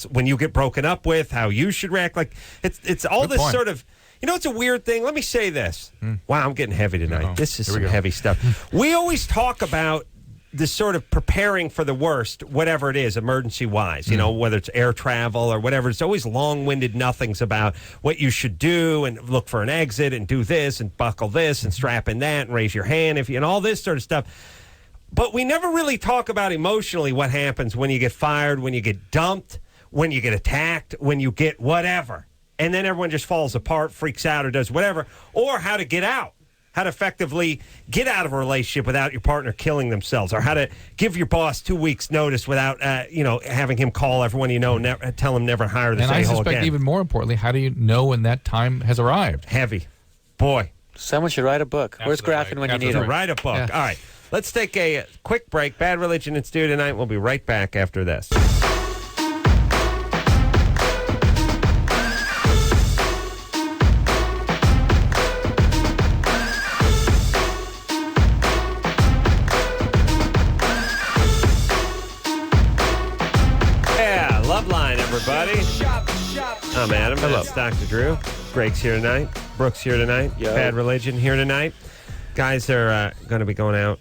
when you get broken up with, how you should react. Like it's all Good this point. sort of. You know, it's a weird thing. Let me say this. Wow, I'm getting heavy tonight. Uh-oh. This is Here we some go. heavy stuff. We always talk about this sort of preparing for the worst, whatever it is, emergency-wise, you know, whether it's air travel or whatever. It's always long-winded nothings about what you should do and look for an exit and do this and buckle this and strap in that and raise your hand and all this sort of stuff. But we never really talk about emotionally what happens when you get fired, when you get dumped, when you get attacked, when you get whatever. And then everyone just falls apart, freaks out, or does whatever. Or how to get out. How to effectively get out of a relationship without your partner killing themselves. Or how to give your boss 2 weeks' notice without, having him call everyone you know, tell him never hire this And I a-hole suspect again. even more importantly, how do you know when that time has arrived? Heavy. Boy. Someone should write a book. Where's Absolutely Graffin right. when you need Absolutely him? Write a book. Yeah. All right. Let's take a quick break. Bad Religion and Stu tonight. We'll be right back after this. Yeah, Loveline, everybody. I'm Adam. That's Dr. Drew. Greg's here tonight. Brooke's here tonight. Yo. Bad Religion here tonight. Guys are going to be going out,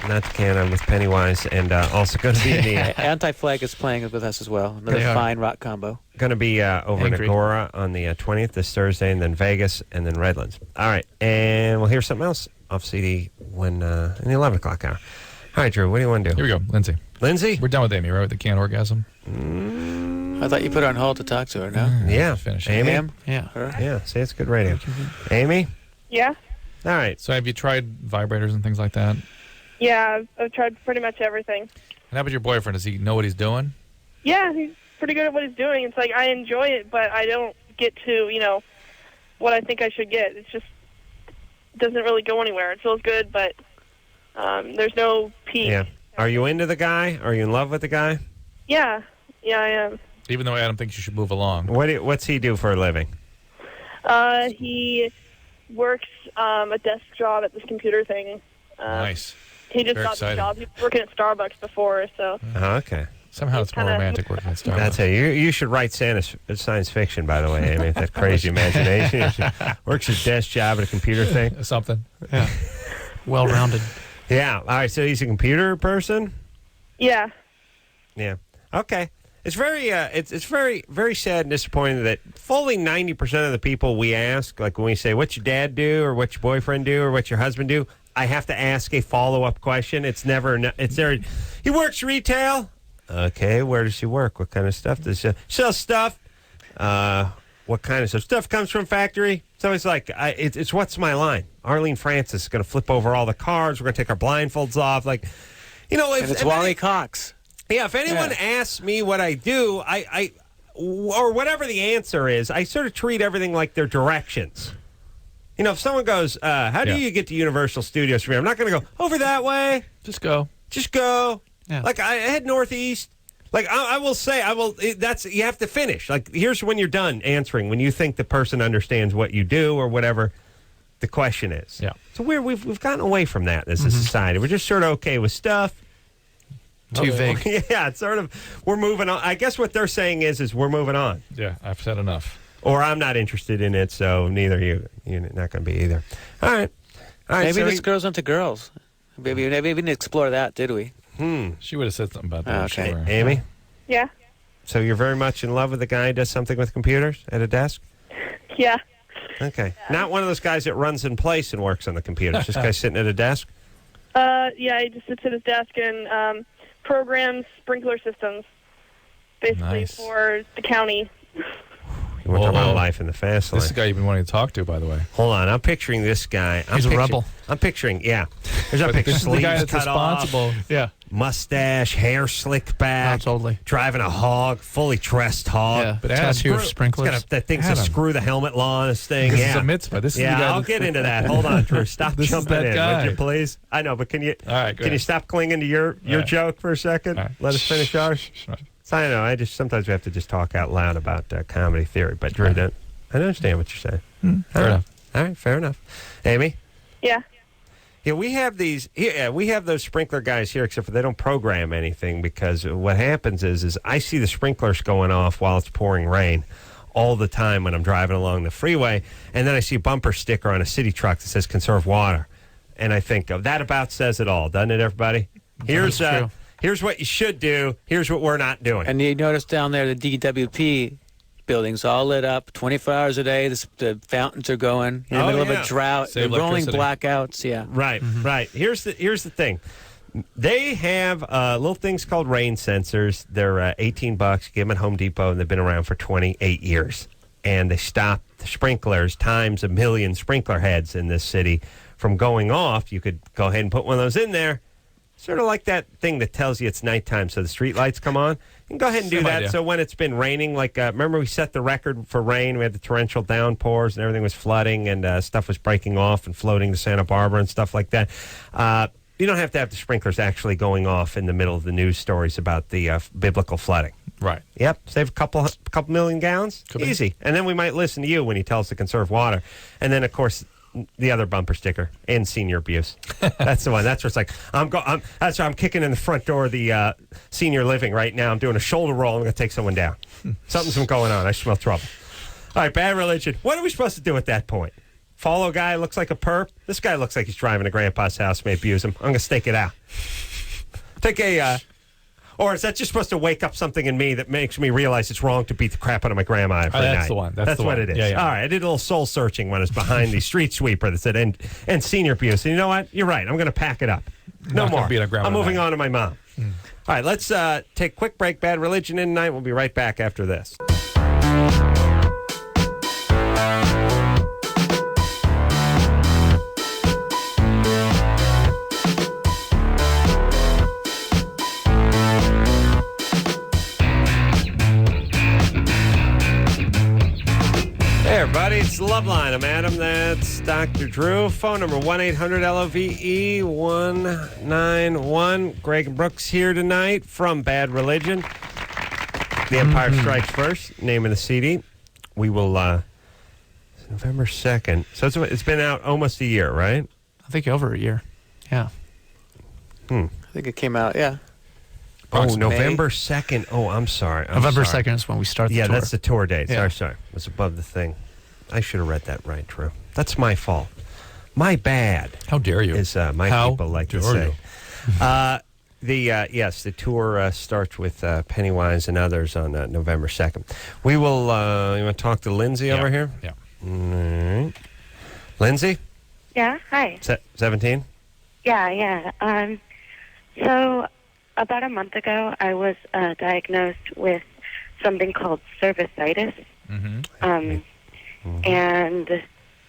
not to Canada, with Pennywise, and also going to be in the, Anti-Flag is playing with us as well. Another They are. fine rock combo. going to be over in Angry. Agora on the 20th this Thursday, and then Vegas, and then Redlands. All right, and we'll hear something else off CD when in the 11 o'clock hour. All right, Drew, what do you want to do? Here we go, Lindsay. Lindsay? We're done with Amy, right? With the canned orgasm. I thought you put her on hold to talk to her, no? Yeah. Finish. Amy? Him? Yeah. Her? Yeah, see, it's good radio. Amy? Yeah? All right. So have you tried vibrators and things like that? And Yeah, I've tried pretty much everything. how about your boyfriend? Does he know what he's doing? Yeah, he's pretty good at what he's doing. It's like I enjoy it, but I don't get to, what I think I should get. It's just doesn't really go anywhere. It feels good, but there's no peak. Yeah. Are you into the guy? Are you in love with the guy? Yeah, I am. Even though Adam thinks you should move along. What's he do for a living? He works a desk job at this computer thing. Nice. He just Very got exciting. the job. He was working at Starbucks before, so. Oh, okay. Somehow it's more kinda- romantic working at Starbucks. That's it. You should write science fiction, by the way, Amy. That crazy imagination. You should- works his desk job at a computer thing. Something. Yeah. Well-rounded. Yeah. All right. So he's a computer person. Yeah. Yeah. Okay. It's very, it's very, very sad and disappointing that fully 90% of the people we ask, like when we say, "What's your dad do?" or "What's your boyfriend do?" or "What's your husband do?" I have to ask a follow-up question. It's never. It's there. He works retail. Okay. Where does he work? What kind of stuff does he sell? Stuff. what kind of stuff comes from factory. So it's like, it's what's my line? Arlene Francis is going to flip over all the cars. We're going to take our blindfolds off. Like, you know, And it's Wally Cox. Yeah, if anyone asks me what I do, I or whatever the answer is, I sort of treat everything like they're directions. You know, if someone goes, how do you get to Universal Studios from here? I'm not going to go, over that way. Just go. Just go. Yeah. Like, I head northeast. Like, I will say, that's, you have to finish. Like, here's when you're done answering, when you think the person understands what you do or whatever the question is. Yeah. So we've gotten away from that as a society. We're just sort of okay with stuff. Too vague. Yeah, it's sort of, we're moving on. I guess what they're saying is we're moving on. Yeah, I've said enough. Or I'm not interested in it, so neither you're not going to be either. All right. Maybe so it's girls onto girls. Maybe we didn't explore that, did we? She would have said something about that. Okay. Sure. Amy? Yeah. So you're very much in love with the guy who does something with computers at a desk? Yeah. Okay. Not one of those guys that runs in place and works on the computers. This guy's sitting at a desk? Yeah, he just sits at his desk and programs sprinkler systems, basically Nice. for the county. You want to talk about life in the fast lane. This is the guy you've been wanting to talk to, by the way. Hold on. I'm picturing this guy. He's a rebel. I'm picturing, yeah. There's a But picture. this is the guy Sleeves that's cut off, responsible. Yeah. mustache, hair slicked back. Oh, totally. Driving a hog, fully dressed hog. Yeah, But Adam, tattoo of He's sprinklers. got that thing to Adam. screw the helmet law on this thing. This yeah. is a mitzvah. This is the Yeah, guy I'll that's- get into that. Hold on, Drew. Stop This is jumping that in, guy. would you please? I know, but can you All right, go can you ahead. stop clinging to your right. joke for a second? All right. Let us finish ours. So I know. I just sometimes we have to just talk out loud about comedy theory. But Drew, I understand what you're saying. Fair enough. All right, fair enough. Amy. Yeah. Yeah, we have these. Yeah, we have those sprinkler guys here, except for they don't program anything because what happens is I see the sprinklers going off while it's pouring rain all the time when I'm driving along the freeway, and then I see a bumper sticker on a city truck that says "Conserve Water," and I think, oh, that about says it all, doesn't it, everybody? Here's true. here's what you should do. Here's what we're not doing. And you notice down there the DWP buildings all lit up 24 hours a day. The fountains are going in the Oh, middle of yeah. a drought. Save They're rolling electricity. blackouts. Yeah. Right, right. Here's the thing. They have little things called rain sensors. They're $18. You get them at Home Depot, and they've been around for 28 years. And they stop the sprinklers times a million sprinkler heads in this city from going off. You could go ahead and put one of those in there. Sort of like that thing that tells you it's nighttime so the street lights come on. You can go ahead and do Same that. idea. So when it's been raining, like remember we set the record for rain. We had the torrential downpours and everything was flooding and stuff was breaking off and floating to Santa Barbara and stuff like that. You don't have to have the sprinklers actually going off in the middle of the news stories about the biblical flooding. Right. Yep, save a couple million gallons. Could be. Easy. And then we might listen to you when you tell us to conserve water. And then, of course, the other bumper sticker and senior abuse. That's the one. That's where it's like that's why I'm kicking in the front door of the senior living right now. I'm doing a shoulder roll. I'm going to take someone down. Something's been going on. I smell trouble. All right, bad religion. What are we supposed to do at that point? Follow guy looks like a perp. This guy looks like he's driving to Grandpa's house. May abuse him. I'm going to stake it out. Take a. Or is that just supposed to wake up something in me that makes me realize it's wrong to beat the crap out of my grandma every night? That's the one. That's the what one. it is. Yeah, yeah. All right. I did a little soul searching when I was behind the street sweeper that said and senior abuse. And you know what? You're right. I'm going to pack it up. No Not gonna more. beat up grandma I'm moving tonight. on to my mom. All right. Let's take a quick break. Bad religion in tonight. We'll be right back after this. Hey, everybody, it's Loveline. I'm Adam. That's Dr. Drew. Phone number 1-800-LOVE-191. Greg and Brooks here tonight from Bad Religion. The Empire Strikes First, name of the CD. We will, it's November 2nd. So it's been out almost a year, right? I think over a year. Yeah. I think it came out. Yeah. Oh, Approximately. November 2nd. Oh, I'm sorry. November sorry. 2nd is when we start the Yeah, tour. that's the tour date. Yeah. Sorry. It was above the thing. I should have read that right, Drew. That's my fault. My bad. How dare you? As my How people like to dare say. you? Yes, the tour starts with Pennywise and others on November 2nd. We will, you want to talk to Lindsay over here? Yeah. All right. Lindsay, Yeah, hi. 17? Yeah. So about a month ago, I was diagnosed with something called cervicitis, And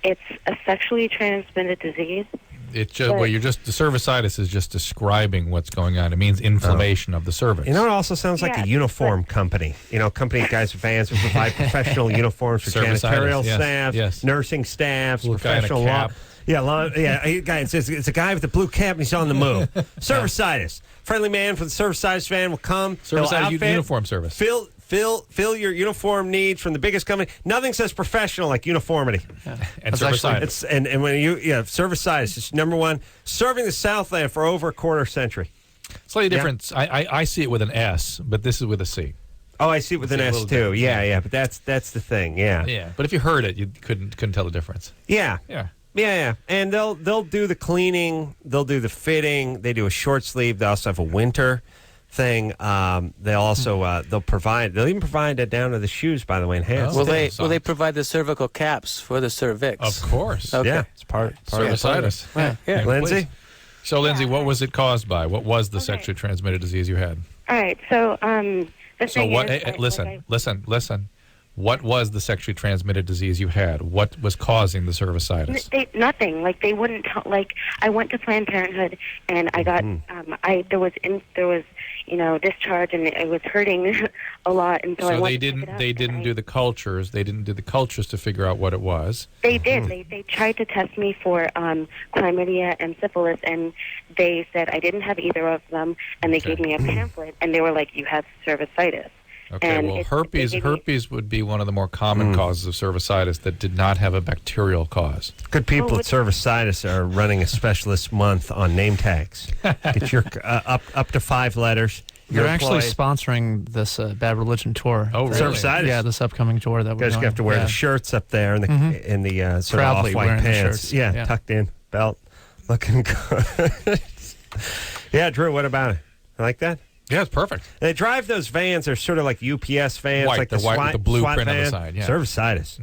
it's a sexually transmitted disease. It's just the cervicitis is just describing what's going on. It means inflammation of the cervix. You know, it also sounds like a uniform company. You know, company guys with vans who provide professional uniforms for janitorial staff, nursing staffs, professional law. Guys, it's a guy with a blue cap and he's on the move. Cervicitis. Friendly man from the cervicitis van will come. Cervicitis uniform service. Fill your uniform needs from the biggest company. Nothing says professional like uniformity. And cervicitis. And when cervicitis is number one, serving the Southland for over a quarter century. Slightly different. I see it with an S, but this is with a C. Oh, I see it with an S too. Yeah, but that's the thing. Yeah. But if you heard it, you couldn't tell the difference. Yeah. And they'll do the cleaning, they'll do the fitting, they do a short sleeve, they also have a winter thing. They'll also they'll even provide it down to the shoes, by the way, and hands. Will they provide the cervical caps for the cervix? Of course. Okay. Yeah, it's part cervicitis. Yeah. Lindsay? So Lindsay, what was it caused by? What was the sexually transmitted disease you had? All right. So listen. What was the sexually transmitted disease you had? What was causing the cervicitis? Nothing. Like they wouldn't. I went to Planned Parenthood, and I got. There was discharge, and it was hurting a lot. And so they didn't do the cultures. They didn't do the cultures to figure out what it was. They did. They tried to test me for chlamydia and syphilis, and they said I didn't have either of them. And they gave me a pamphlet, and they were like, "You have cervicitis." Okay, well, herpes would be one of the more common causes of cervicitis that did not have a bacterial cause. Good people at cervicitis are running a specialist month on name tags. Get your up to 5 letters. They're actually sponsoring this Bad Religion tour. Oh, really? Cervicitis? Yeah, this upcoming tour that we're guys have to wear the shirts up there and the sort Proudly of off-white wearing the pants. shirts. Yeah, tucked in, belt, looking good. Yeah, Drew, what about it? You like that? Yeah, it's perfect. They drive those vans. They're sort of like UPS vans, white, like the white SWAT, with the blue SWAT print van. on the side. Yeah, cervicitis.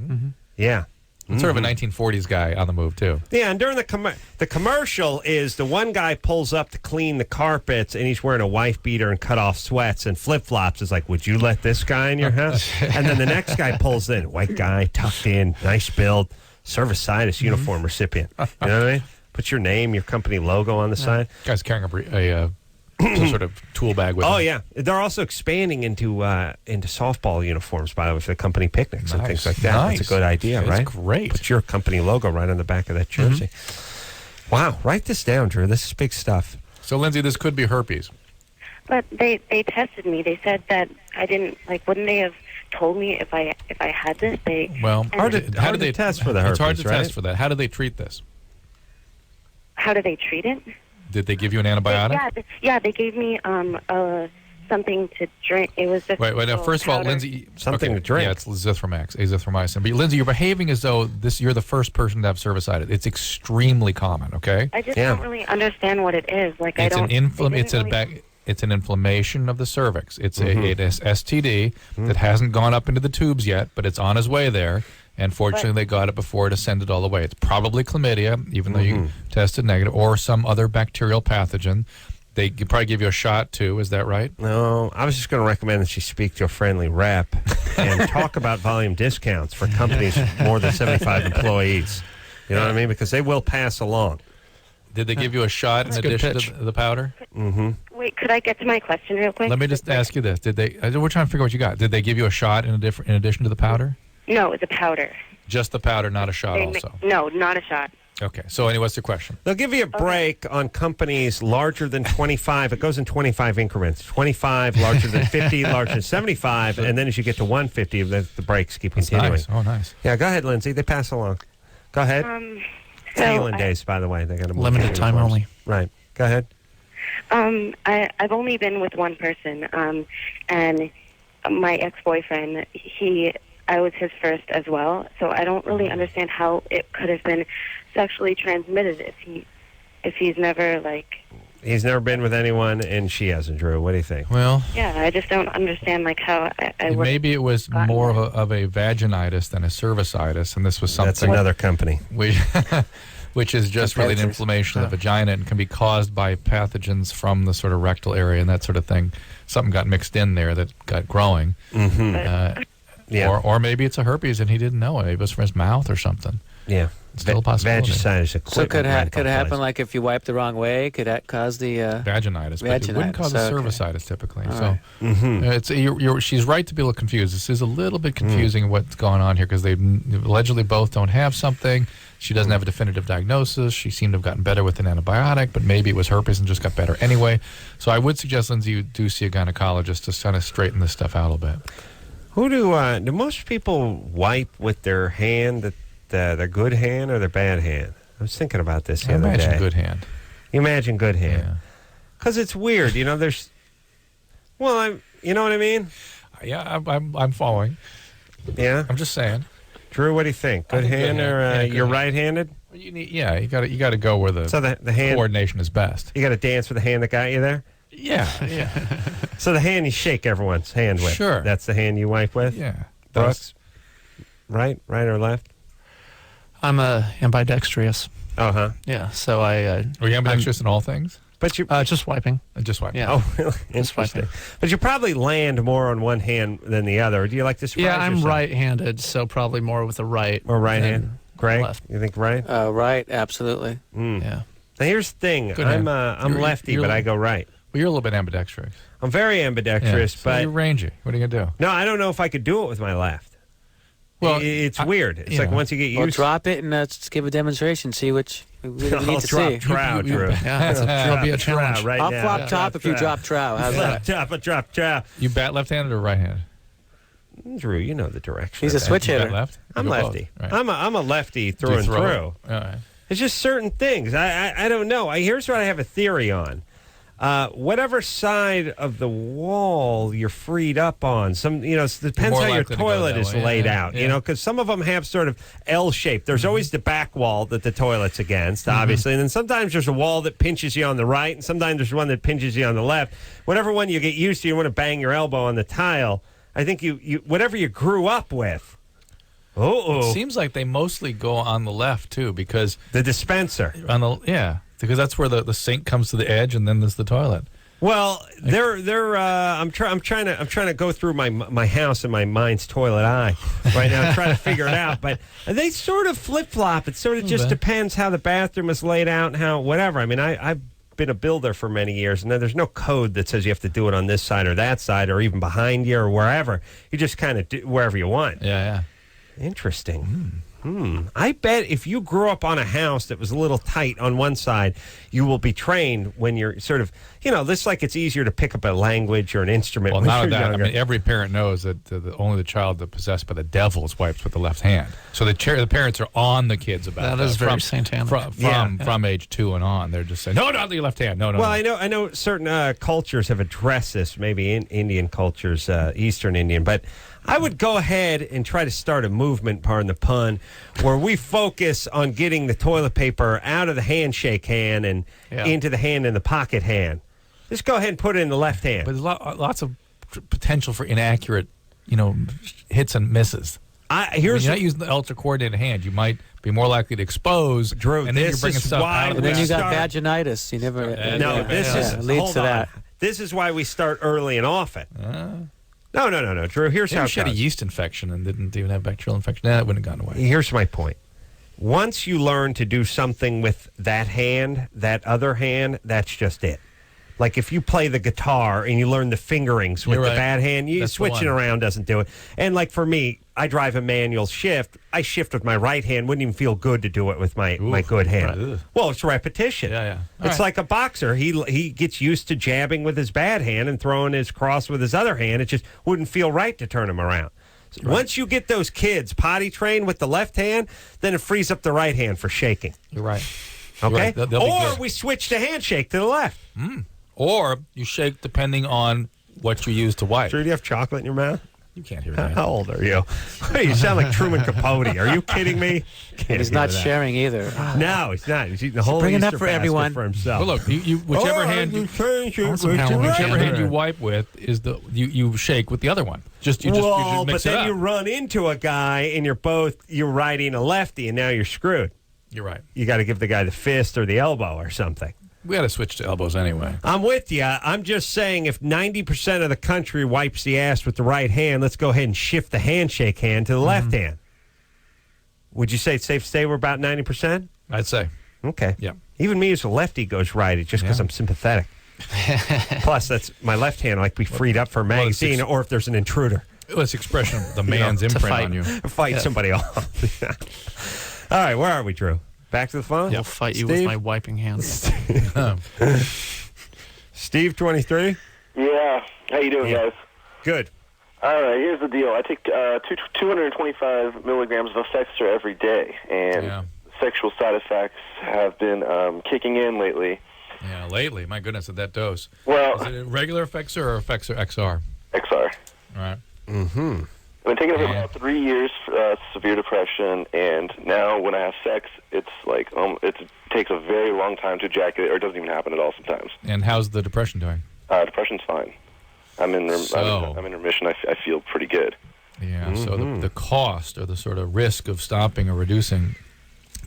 Yeah, it's sort of a 1940s guy on the move too. Yeah, and during the commercial is the one guy pulls up to clean the carpets, and he's wearing a wife beater and cut off sweats and flip flops. Is like, would you let this guy in your house? And then the next guy pulls in, white guy, tucked in, nice build, cervicitis uniform recipient. You know what I mean? Put your name, your company logo on the side. Guy's carrying a some sort of tool bag with him. Oh, yeah. They're also expanding into softball uniforms, by the way, for the company picnics and things like that. Nice. That's a good idea, That's right? Great. Put your company logo right on the back of that jersey. Wow. Write this down, Drew. This is big stuff. So, Lindsay, this could be herpes. But they tested me. They said that I didn't, wouldn't they have told me if I had this? Well, how did they test for the herpes, It's hard to test for that. How do they treat this? How do they treat it? Did they give you an antibiotic? They gave me something to drink. It was just wait. Now, first of all, Lindsay, something to drink. Yeah, it's azithromycin. But Lindsay, you're behaving as though you're the first person to have cervicitis. It's extremely common. Okay. I just don't really understand what it is. It's an inflammation of the cervix. It's an STD that hasn't gone up into the tubes yet, but it's on its way there. And fortunately, they got it before it ascended all the way. It's probably chlamydia, even though you tested negative, or some other bacterial pathogen. They could probably give you a shot, too. Is that right? No, I was just going to recommend that you speak to a friendly rep and talk about volume discounts for companies with more than 75 employees. You know what I mean? Because they will pass along. Did they give you a shot in addition to the powder? Wait, could I get to my question real quick? Let me just ask you this. We're trying to figure out what you got. Did they give you a shot in addition to the powder? No, it's a powder. Just the powder, not a shot also? No, not a shot. Okay. So anyway, what's the question? They'll give you a break on companies larger than 25. It goes in 25 increments. 25, larger than 50, larger than 75. And then as you get to 150, the breaks keep continuing. Nice. Oh, nice. Yeah, go ahead, Lindsay. They pass along. Go ahead. Tailoring days, by the way. They got limited time only. Right. Go ahead. I've only been with one person, and my ex-boyfriend, I was his first as well, so I don't really understand how it could have been sexually transmitted if he's never He's never been with anyone, and she hasn't, Drew. What do you think? Well, yeah, I just don't understand how I would. Maybe it was more of a vaginitis than a cervicitis, and this was something. That's another company. Which is just really an inflammation of the vagina and can be caused by pathogens from the sort of rectal area and that sort of thing. Something got mixed in there that got growing. Yeah. Or maybe it's a herpes and he didn't know it. Maybe it was from his mouth or something. Yeah. It's still a possibility. Vagicitis equipment. So could rental it happen place. like if you wipe the wrong way? Could that cause the Vaginitis, but it wouldn't cause a Okay. cervicitis typically. All So right. it's she's right to be a little confused. This is a little bit confusing what's going on here because they allegedly both don't have something. She doesn't have a definitive diagnosis. She seemed to have gotten better with an antibiotic, but maybe it was herpes and just got better anyway. So I would suggest, Lindsay, you do see a gynecologist to kind of straighten this stuff out a little bit. Who do most people wipe with their hand, their good hand or their bad hand? I was thinking about this the I other imagine day. good hand. You imagine good hand. Yeah. Because it's weird, there's... Well, you know what I mean? Yeah, I'm following. Yeah? I'm just saying. Drew, what do you think? Good think hand good hand. or Yeah, good you're hand. right-handed? You got to go where the hand coordination is best. You got to dance with the hand that got you there? Yeah. So the hand you shake everyone's hand with. Sure. That's the hand you wipe with? Yeah. Brooks? Right or left? I'm ambidextrous. Uh-huh. Yeah, so I... Are you ambidextrous in all things? But you just wiping. Just wiping. Yeah. Oh, really? Interesting. But you probably land more on one hand than the other. Do you like to surprise Yeah, I'm yourself? right-handed, so probably more with the right. Or right than hand? Greg, left. you think right? Right, absolutely. Yeah. Now here's the thing. Good I'm hand. lefty, but I go right. Well, you're a little bit ambidextrous. I'm very ambidextrous, So but you're rangy. What are you going to do? no, I don't know if I could do it with my left. Well, It's weird. It's you like know. once you get Well, used drop it and let's give a demonstration. See which we need I'll to drop see. trow, Drew. Yeah, it'll be a challenge. Trow right I'll now. flop top if you drop trow. How's that? Drop trow. You bat left-handed or right-handed? Drew, you know the direction. He's a of that. switch You bat hitter. left? I'm You go both. lefty. Right. I'm a lefty Do through you and throw through. it? All right. It's just certain things. I don't know. Here's what I have a theory on. Whatever side of the wall you're freed up on, it depends more how your likely to go toilet that is way. laid Yeah, out, yeah. because some of them have sort of L shape. There's always the back wall that the toilet's against, obviously, and then sometimes there's a wall that pinches you on the right, and sometimes there's one that pinches you on the left. Whatever one you get used to, you want to bang your elbow on the tile. I think you whatever you grew up with. It seems like they mostly go on the left, too, because... The dispenser. Because that's where the sink comes to the edge, and then there's the toilet. Well, I'm trying to go through my house and my mind's toilet eye right now, trying to figure it out. But they sort of flip flop. It sort of just depends how the bathroom is laid out and how whatever. I mean, I've been a builder for many years, and there's no code that says you have to do it on this side or that side or even behind you or wherever. You just kind of do wherever you want. Yeah. Interesting. I bet if you grew up on a house that was a little tight on one side, you will be trained when you're sort of, this like it's easier to pick up a language or an instrument Well, when not you're that. younger. I mean, every parent knows that only the child that possessed by the devil is wiped with the left hand. So the parents are on the kids about that. That is very satanic. From age 2 and on. They're just saying, no, not your left hand. No. Well, I know certain cultures have addressed this, maybe in Indian cultures, Eastern Indian, but I would go ahead and try to start a movement, pardon the pun, where we focus on getting the toilet paper out of the handshake hand and into the hand in the pocket hand. Just go ahead and put it in the left hand. But there's lots of potential for inaccurate, hits and misses. When you're not using the ultra-coordinated hand, you might be more likely to expose. Drew, and then you're bringing stuff out of And the then you got start- vaginitis. You never. Leads leads to that. This is why we start early and often. No, Drew. Here's how Maybe it she had a goes. yeast infection and didn't even have bacterial infection. That wouldn't have gone away. Here's my point. Once you learn to do something with that hand, that other hand, that's just it. Like if you play the guitar and you learn the fingerings with You're the right. bad hand, That's the switching one. around doesn't do it. And like for me, I drive a manual shift. I shift with my right hand. Wouldn't even feel good to do it with my good hand. Right. Well, it's repetition. Yeah. It's like a boxer. He gets used to jabbing with his bad hand and throwing his cross with his other hand. It just wouldn't feel right to turn him around. So once you get those kids potty trained with the left hand, then it frees up the right hand for shaking. You're right. Okay? Right. They'll be Or good. we switch to handshake to the left. Or you shake depending on what you use to wipe. Drew, do you have chocolate in your mouth? You can't hear that. How old are you? You sound like Truman Capote. Are you kidding me? Can't He's hear not that. sharing either. No, he's not. He's eating the whole bring it Easter up for basket everyone. for himself. Well, look, whichever hand you wipe with is you shake with the other one. You just mix but it then up. you run into a guy and you're riding a lefty and now you're screwed. You're right. You got to give the guy the fist or the elbow or something. We got to switch to elbows anyway. I'm with you. I'm just saying if 90% of the country wipes the ass with the right hand, let's go ahead and shift the handshake hand to the left hand. Would you say it's safe to say we're about 90%? I'd say. Okay. Yeah. Even me as a lefty goes right. It's just because I'm sympathetic. Plus, that's my left hand like be freed up for a magazine or if there's an intruder. Well, it's expression of the man's imprint on you. Fight somebody off. All right, where are we, Drew? Back to the phone? I'll fight you with my wiping hands. Steve, 23? Yeah. How you doing, guys? Good. All right, here's the deal. I take 225 milligrams of Effexor every day, and sexual side effects have been kicking in lately. Yeah, lately. My goodness, at that dose. Well, is it a regular Effexor or Effexor XR? XR. All right. Mm-hmm. I've been taking it for about 3 years for severe depression, and now when I have sex, it's like it takes a very long time to ejaculate, or it doesn't even happen at all sometimes. And how's the depression doing? Depression's fine. I'm in remission. I feel pretty good. Yeah, so the cost or the sort of risk of stopping or reducing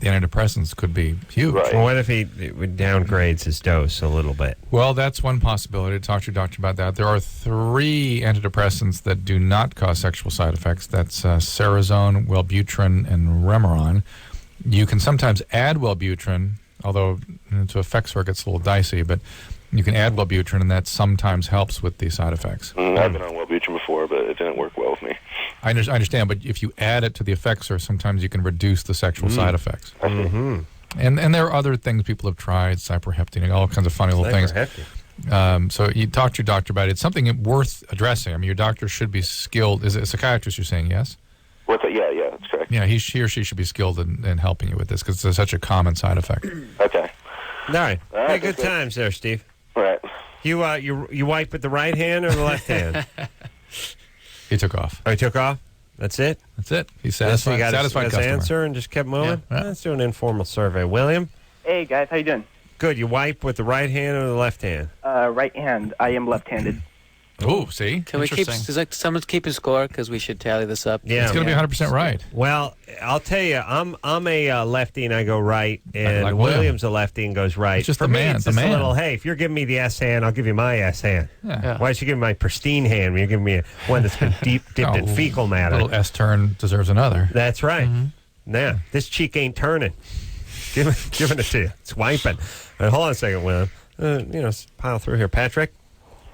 the antidepressants could be huge. Right. Well, what if he downgrades his dose a little bit? Well, that's one possibility. Talk to your doctor about that. There are 3 antidepressants that do not cause sexual side effects. That's Cerazone, Wellbutrin, and Remeron. You can sometimes add Wellbutrin, although to Effexor it gets a little dicey, but you can add Wellbutrin, and that sometimes helps with the side effects. I've been on Wellbutrin before, but it didn't work well with me. I understand, but if you add it to the Effexor, sometimes you can reduce the sexual side effects. Mm-hmm. And there are other things people have tried, cyperheptine, all kinds of funny little things. So you talk to your doctor about it. It's something worth addressing. I mean, your doctor should be skilled. Is it a psychiatrist you're saying, yes? What's that? Yeah, that's correct. Yeah, he or she should be skilled in helping you with this because it's such a common side effect. Okay. All right. Hey, good times there, Steve. All right. You wipe with the right hand or the left hand? He took off. Oh, he took off? That's it? That's it. He's satisfied. He got satisfied his customer. answer and just kept moving? Yeah. Let's do an informal survey. William? Hey, guys. How you doing? Good. You wipe with the right hand or the left hand? Right hand. I am left-handed. Oh, see? Can we keep? Is someone's keeping score? Because we should tally this up. Yeah, it's going to be 100% right. Well, I'll tell you, I'm a lefty and I go right, and like William's a lefty and goes right. It's just For the me, man. it's The just man. a little. Hey, if you're giving me the S hand, I'll give you my S hand. Yeah. Why don't you give me my pristine hand when you're giving me one that's been dipped in fecal matter? A little S turn deserves another. That's right. Now, this cheek ain't turning. Giving it to you. It's wiping. Hold on a second, William. Pile through here. Patrick?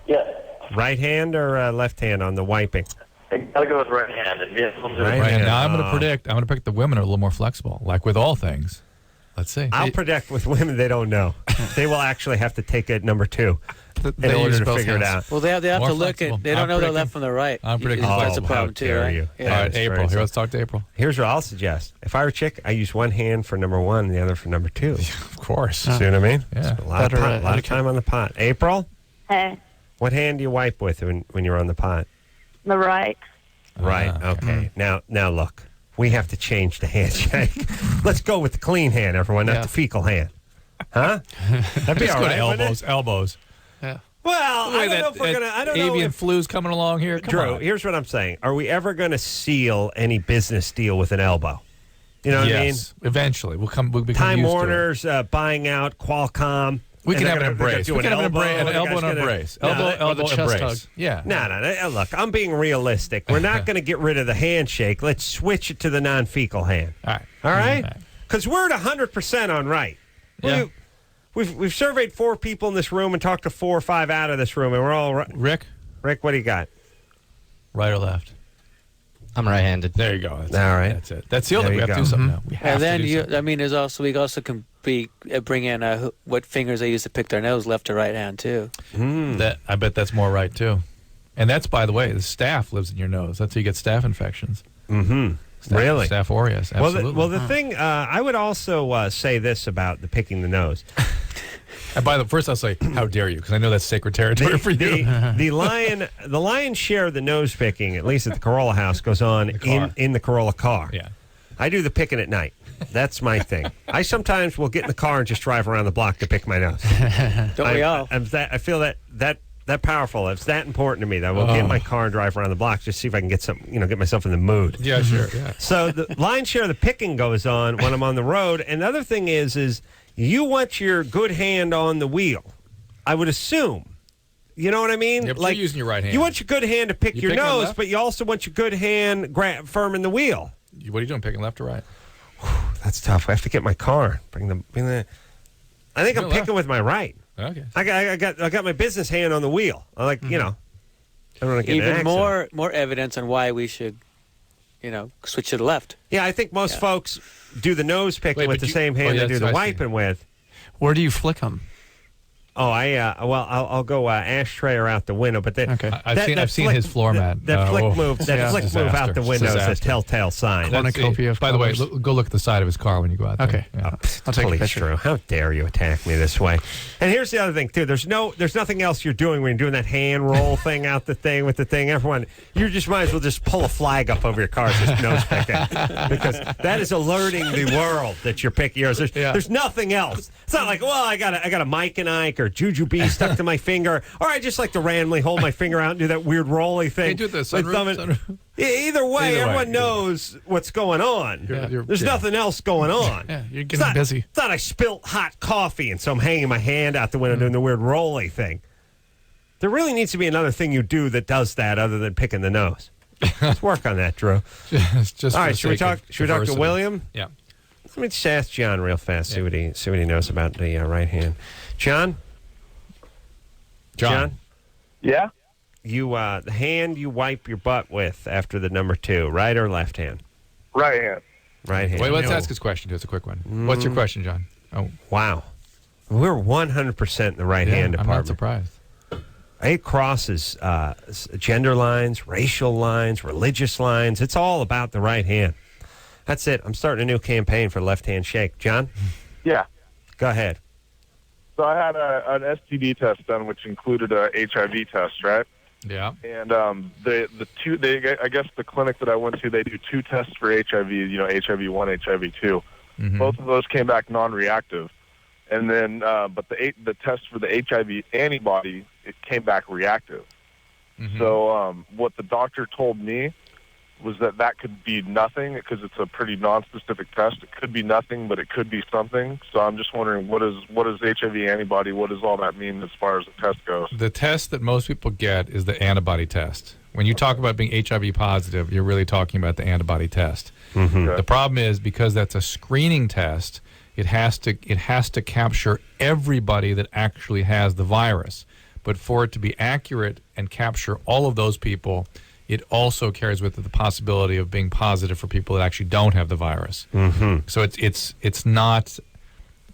Yeah. Right hand or left hand on the wiping? I gotta go with right-handed. Yeah, Right hand. Now I'm going to predict the women are a little more flexible, like with all things. Let's see. I'll predict with women they don't know. They will actually have to take it number 2 in order to figure it out. Well, they have More to look flexible. at. They don't know their left from their right. I'm predicting. That's a how problem too, dare right? you. Yeah. All right, April. Here, let's talk to April. Here's what I'll suggest. If I were a chick, I use one hand for number 1 and the other for number 2. Of course. See what I mean? Yeah. A lot of time on the pot. April? Hey, What hand do you wipe with when you're on the pot? the right. Right. Okay. Now look. We have to change the handshake. Let's go with the clean hand, everyone, not the fecal hand. Huh? That'd be Let's all go right. to wouldn't it? elbows. Yeah. Well, I don't know if we're gonna. I don't know avian if flu's coming along here. Come Drew. on. Here's what I'm saying. Are we ever going to seal any business deal with an elbow? You know what I mean? Yes. Eventually, we'll become Time used Warner's buying out Qualcomm. We can and have they're an gonna embrace. do We can have an elbow and gonna- embrace. No, Elbow chest embrace. hug. Yeah. No. Look, I'm being realistic. We're not going to get rid of the handshake. Let's switch it to the non-fecal hand. All right. All right? Because we're at 100% on right. Yeah. We've surveyed 4 people in this room and talked to 4 or 5 out of this room, and we're all right. Rick, Rick, what do you got? right or left? I'm right-handed. There you go. That's all right. That's it. That's the other. There We you have to go. do something now. We have And then to do something. I mean, we also can bring in what fingers they use to pick their nose, left or right hand too. That I bet that's more right too. And that's, by the way, the staph lives in your nose. That's how you get staph infections. Really? Staph aureus. Absolutely. Well, the thing, I would also say this about the picking the nose. And by the first, I'll say, how dare you? Because I know that's sacred territory for you. The lion's share of the nose picking, at least at the Carolla house, goes on in the Carolla car. Yeah. I do the picking at night. That's my thing. I sometimes will get in the car and just drive around the block to pick my nose. Don't we all? I feel that powerful. It's that important to me that I will get in my car and drive around the block just to see if I can get get myself in the mood. Yeah, sure. Yeah. So the lion's share of the picking goes on when I'm on the road. And the other thing is you want your good hand on the wheel. I would assume. You know what I mean? Yeah, but you're using your right hand. You want your good hand to pick You your picking nose, left? but you also want your good hand firm in the wheel. What are you doing, picking left or right? That's tough. I have to get my car. Bring the. I think I'm picking with my right. Okay. I got my business hand on the wheel. I like you know. I don't want to get in an Even accident. more evidence on why we should, switch to the left. Yeah, I think most folks do the nose picking with the same hand they do the wiping with. Where do you flick them? Oh, I'll go ashtray or out the window, but I've seen his floor mat. That flick move out the window is a Disaster. telltale sign. Cornucopia of By the way, colors. go look at the side of his car when you go out there. Okay. Yeah. I'll take a Please, picture. Drew. How dare you attack me this way? And here's the other thing too. There's nothing else you're doing when you're doing that hand roll thing out the thing with the thing. Everyone, you just might as well just pull a flag up over your car, just nose picking, because that is alerting the world that you're picking yours. There's nothing else. It's not like, well, I got a Mike and Ike or Juju B stuck to my finger, or I just like to randomly hold my finger out and do that weird rolly thing. Hey, do the With sunroof, thumb Either way, everyone knows what's going on. There's nothing else going on. Yeah, you're getting busy. It's not I spilt hot coffee and so I'm hanging my hand out the window doing the weird rolly thing. There really needs to be another thing you do that does that other than picking the nose. Let's work on that, Drew. Just all right, should we talk to William? Yeah. Let me just ask John real fast, see what he knows about the right hand. John? Yeah? You the hand you wipe your butt with after the number 2, right or left hand? Right hand. Right hand. Wait, let's ask his question. It's a quick one. What's your question, John? Oh, wow. We're 100% in the right hand department. I'm not surprised. It crosses gender lines, racial lines, religious lines. It's all about the right hand. That's it. I'm starting a new campaign for left hand shake. John? Yeah. Go ahead. So I had an STD test done, which included a HIV test, right? Yeah. And I guess the clinic that I went to, they do 2 tests for HIV. HIV 1, HIV 2. Mm-hmm. Both of those came back non-reactive, and then but the test for the HIV antibody, it came back reactive. Mm-hmm. So what the doctor told me was that could be nothing, because it's a pretty non-specific test. It could be nothing, but it could be something. So I'm just wondering, what is HIV antibody? What does all that mean as far as the test goes? The test that most people get is the antibody test. When you talk about being HIV positive, you're really talking about the antibody test. Mm-hmm. Okay. The problem is, because that's a screening test, it has to capture everybody that actually has the virus. But for it to be accurate and capture all of those people, it also carries with it the possibility of being positive for people that actually don't have the virus. Mm-hmm. So it's not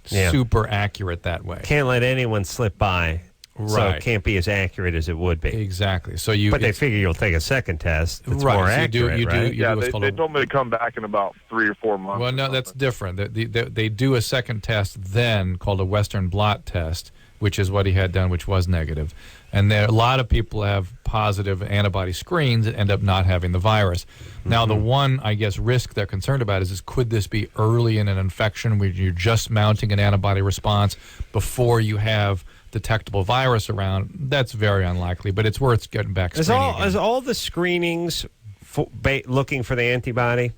super accurate that way. Can't let anyone slip by. So Right. it can't be as accurate as it would be. Exactly. So But they figure you'll take a second test that's Right, more so you do- accurate, you do- right? you Yeah, what's called they a- told me to come back in about 3 or 4 months. Well, no, that's different. They do a second test then called a Western blot test, which is what he had done, which was negative. And a lot of people have positive antibody screens that end up not having the virus. Now, the one, I guess, risk they're concerned about is could this be early in an infection where you're just mounting an antibody response before you have detectable virus around? That's very unlikely, but it's worth getting back screening again. Is all the screenings looking for the antibody?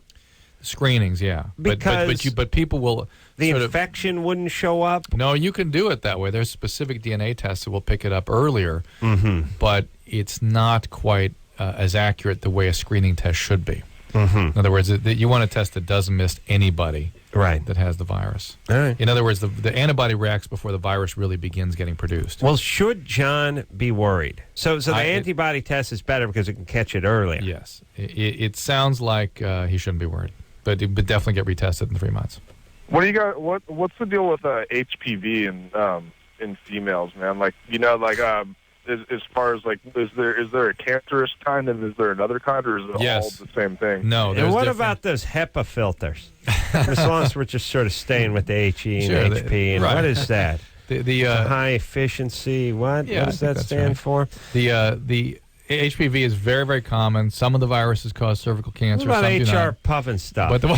Screenings, yeah. Because but people will... The sort of- infection wouldn't show up? No, you can do it that way. There's specific DNA tests that will pick it up earlier, but it's not quite as accurate the way a screening test should be. In other words, you want a test that doesn't miss anybody that has the virus. All right. In other words, the antibody reacts before the virus really begins getting produced. Well, should John be worried? So the antibody test is better because it can catch it earlier. Yes. It sounds like he shouldn't be worried, but definitely get retested in 3 months. What do you got? What's the deal with HPV in females, man? Like, as far as like, is there a cancerous kind and is there another kind, or is it all the same thing? No. And what about those HEPA filters? As long as we're just sort of staying with the HE and HP, and what is that? The high efficiency. What? Yeah, what does that stand for? The HPV is very, very common. Some of the viruses cause cervical cancer. What about some do HR not. puffing stuff? But